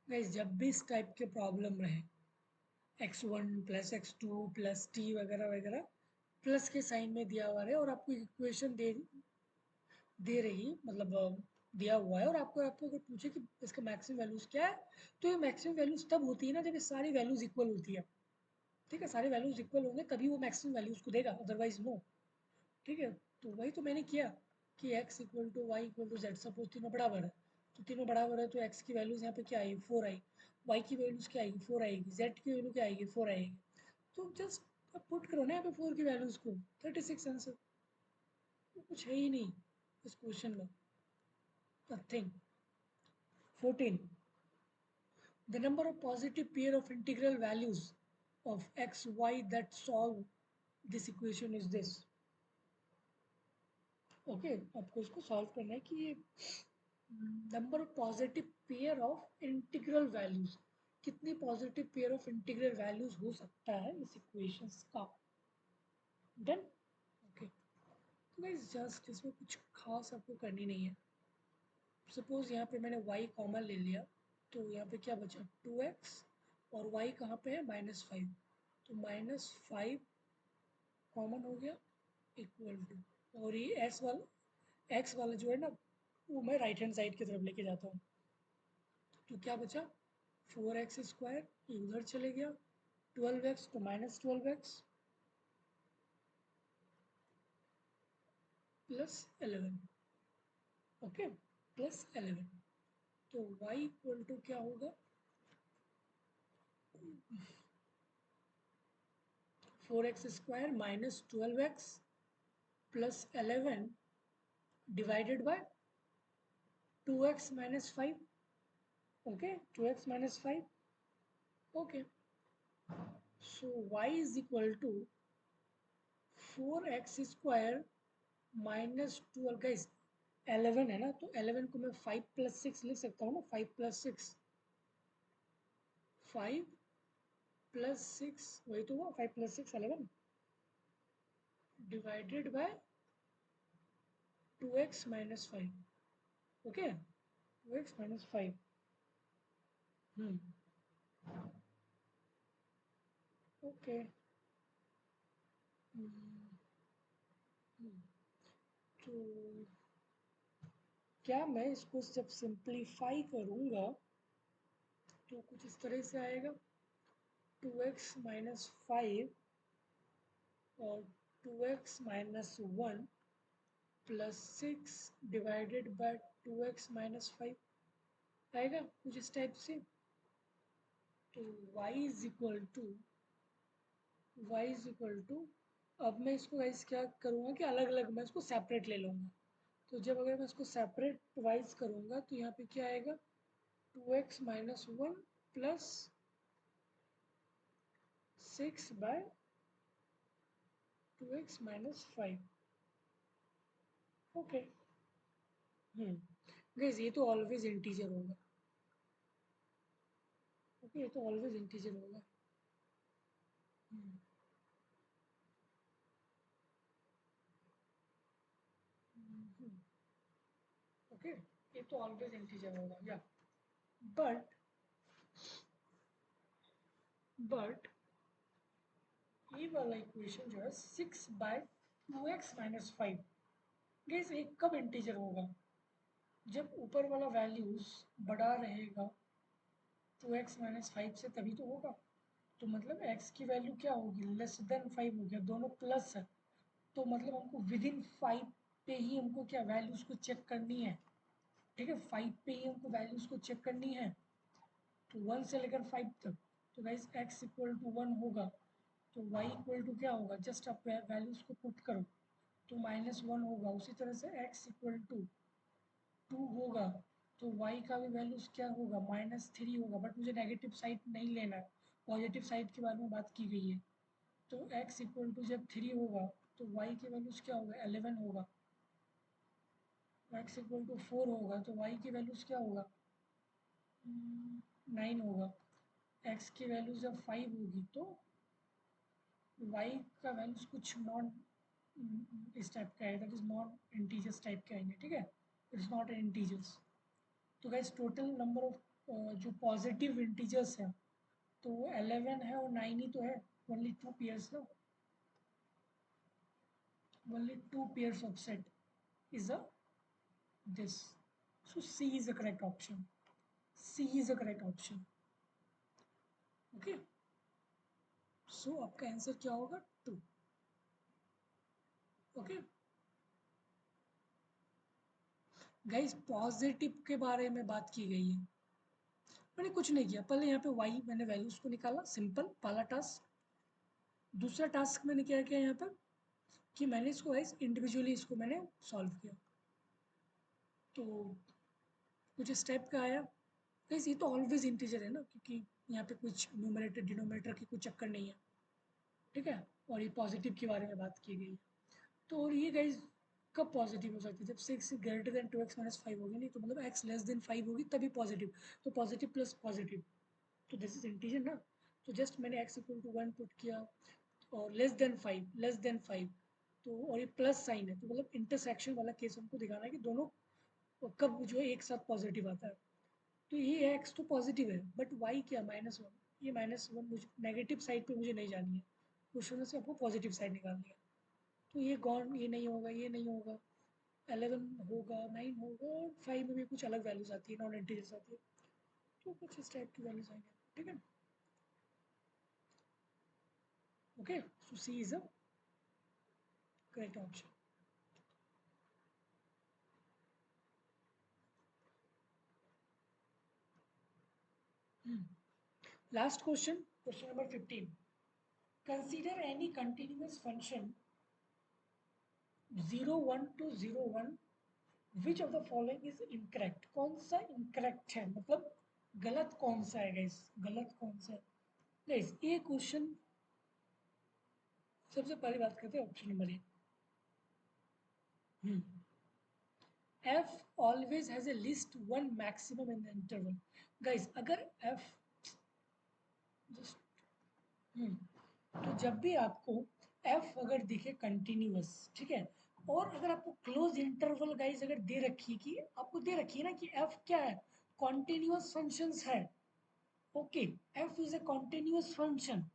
गाइस जब भी इस टाइप के प्रॉब्लम रहे, x1 plus x2 plus T वगैरह वगैरह प्लस के साइन में दिया हुआ है और आपको इक्वेशन दे दे रही मतलब दिया हुआ है, और आपको आपको अगर पूछे कि इसका मैक्सिमम वैल्यूज क्या है, तो ये मैक्सिमम वैल्यूज तब होती है ना जब ये सारी वैल्यूज इक्वल होती है, ठीक है, सारे वैल्यूज इक्वल होंगे तभी वो मैक्सिमम वैल्यूज को देगा, अदरवाइज नो, ठीक है। तो वही तो मैंने किया कि x equal to Y equal to Z, suppose तीनों बराबर है, तो तीनों बराबर है तो x की वैल्यूज यहाँ पे क्या आएगी 4 आई, y की वैल्यूज क्या आएगी 4 आएगी, z की वैल्यू क्या आएगी 4 आएगी, तो जस्ट अब पुट करो ना यहाँ पे 4 की वैल्यूज को, 36 आंसर। तो कुछ है ही नहीं इस क्वेश्चन में, nothing. 14, the number of positive pair of integral values of x y that solve this equation is this। Okay, आपको इसको सॉल्व करना है कि ये number of positive pair of integral values, कितनी positive pair of integral values हो सकता है इस इक्वेशंस का। डन। ओके, तो गाइस जस्ट इसमें कुछ खास आपको करनी नहीं है। सपोज यहाँ पे मैंने y कॉमन ले लिया, तो यहाँ पे क्या बचा 2x, और y कहाँ पे है -5, तो -5 कॉमन हो गया इक्वल टू, और ये s वाला x वाला जो है ना वो मैं राइट हैंड साइड की तरफ लेके जाता हूँ, तो क्या बचा 4x² ये उधर चले गया, 12x तो -12x प्लस 11, ओके, प्लस 11, तो y इक्वल टू क्या होगा 4x² -12x plus 11 divided by 2x minus 5, okay, 2x minus 5, okay, so y is equal to 4x² minus 12, guys 11 है ना, तो 11 को मैं 5 प्लस 6 लिख सकता हूँ ना, 5 प्लस 6, 5 प्लस 6 वही तो हुआ 5 plus 6 11 divided by 2x minus 5, okay, 2x minus 5, hmm, okay, तो क्या मैं इसको जब सिंप्लीफाई करूँगा तो कुछ इस तरह से आएगा 2x माइनस 5 और 2x minus 1 plus 6 divided by 2x minus 5 आएगा कुछ इस टाइप से। तो y इज इक्वल टू अब मैं इसको गाइस क्या करूँगा कि अलग अलग मैं इसको सेपरेट ले लूँगा, तो जब अगर मैं इसको सेपरेट वाइज करूँगा तो यहाँ पे क्या आएगा 2x minus 1 plus 6 by 2x minus 5। Okay. Guys ये तो ऑलवेज इंटीजर होगा। ओके, ये तो ऑलवेज इंटीजर होगा। हम्म। ओके, ये तो ऑलवेज इंटीजर होगा या। बट बट ये वाला इक्वेशन जो है 6/2x-5, गाइस ये कब इंटीजर होगा? जब ऊपर वाला वैल्यूज बड़ा रहेगा 2x-5 से, तभी तो होगा। तो मतलब x की वैल्यू क्या होगी? लेस देन 5 हो गया, दोनों प्लस है। तो मतलब हमको विद इन 5 पे ही हमको क्या वैल्यूज को चेक करनी है। ठीक है, 5 पे ही हमको वैल्यूज को चेक करनी है। तो 1 से लेकर 5 तक। तो गाइस x इक्वल टू 1 होगा, तो y इक्वल टू क्या होगा? जस्ट आप वैल्यूज को पुट करो तो -1 होगा। उसी तरह से x इक्वल टू 2 होगा, तो y का भी वैल्यूज क्या होगा? -3 होगा। बट मुझे नेगेटिव साइड नहीं लेना है, पॉजिटिव साइड के बारे में बात की गई है। तो x इक्वल टू जब 3 होगा तो y की वैल्यूज क्या होगा? 11 होगा। x इक्वल टू 4 होगा तो y की वैल्यूज क्या होगा? 9 होगा। x की वैल्यू जब 5 होगी तो y का वैल्यूज कुछ नॉन इस टाइप का है, that is non integers type के आएंगे। ठीक है, इट्स नॉट एन इंटीजर्स। तो गाइस टोटल नंबर ऑफ जो पॉजिटिव इंटीजर्स हैं तो वो 11 है और 9 ही तो है। ओनली टू पेयर्स ना, only two pairs of set is a this. So C is the correct option. C is the correct option. Okay. So आपका आंसर क्या होगा? 2। ओके गाइस, पॉजिटिव के बारे में बात की गई है। मैंने कुछ नहीं किया, पहले यहाँ पे y मैंने वैल्यूज को निकाला, सिंपल पहला टास्क। दूसरा टास्क मैंने क्या किया यहाँ पर कि मैंने इसको गाइस इंडिविजुअली इसको मैंने सॉल्व किया। तो कुछ स्टेप का आया। गाइस ये तो ऑलवेज इंटीजर है ना, क्योंकि यहाँ पे कुछ न्यूमरेटर डिनोमिनेटर की कोई चक्कर नहीं है। ठीक है, और ये पॉजिटिव के बारे में बात की गई है। तो और ये गाइज कब पॉजिटिव हो सकती है? जब 6 ग्रेटर देन 2x-5 होगी, नहीं तो मतलब x लेस देन 5 होगी तभी पॉजिटिव। तो पॉजिटिव प्लस पॉजिटिव, तो दिस इज इंटीजर ना। तो जस्ट मैंने x इक्वल टू 1 पुट किया और लेस देन 5 तो और ये प्लस साइन है, तो मतलब इंटरसेक्शन वाला केस हमको दिखाना है कि दोनों कब जो है एक साथ पॉजिटिव आता है। तो ये x तो पॉजिटिव है, बट y क्या? -1। ये -1 मुझे नेगेटिव साइड पे मुझे नहीं जानी है, क्वेश्चन से आपको पॉजिटिव साइड निकालनी है। तो ये गॉन, ये नहीं होगा, ये नहीं होगा। 11 होगा, 9 होगा और 5 में भी कुछ अलग वैल्यूज आती है, नॉन इंटीजर्स आती है। तो कुछ इस टाइप की वैल्यूज आएंगे। ठीक है, okay. So C is a correct option. Last question, question number 15। Consider any continuous function 0 1 to 0 1, which of the following is incorrect? कौन सा इनकरेक्ट है, मतलब गलत कौन सा है गाइस? गलत कौन सा है गाइस? ये क्वेश्चन सबसे पहले बात करते हैं option number 1। f always has a least one maximum in the interval। guys अगर f just तो जब भी आपको f अगर दिखे कंटिन्यूअस, ठीक है, और अगर आपको क्लोज इंटरवल गाइस अगर दे रखी कि आपको दे रखी है ना कि f क्या है? कॉन्टिन्यूअस फंक्शंस है। Okay, f is a continuous function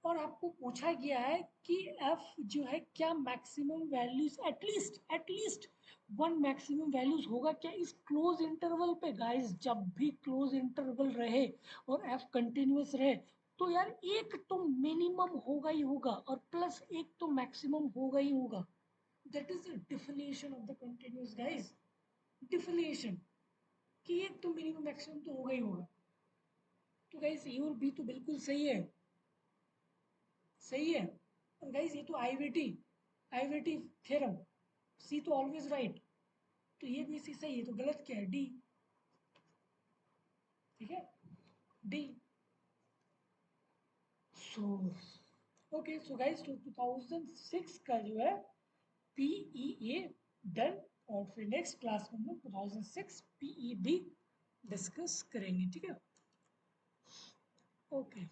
और आपको पूछा गया है कि f जो है क्या maximum values, at least one maximum values होगा क्या इस क्लोज इंटरवल पे? गाइस जब भी क्लोज इंटरवल रहे और f कंटिन्यूअस रहे तो यार एक तो मिनिमम होगा ही होगा और प्लस एक तो मैक्सिमम होगा ही होगा। That is the definition of the continuous guys. Definition कि एक तो मिनिमम मैक्सिमम तो होगा ही होगा। तो गाइस ए और बी तो बिल्कुल सही है, सही है। और गाइस ये तो आईवीटी थ्योरम, सी तो ऑलवेज राइट। तो ये भी सी सही है, तो गलत क्या है? डी। ठीक है, D. So okay so guys, तो 2006 का जो है पीईए डन, और फिर नेक्स्ट क्लास में हम लोग 2006 पीईडी डिस्कस करेंगे, ठीक है। ओके।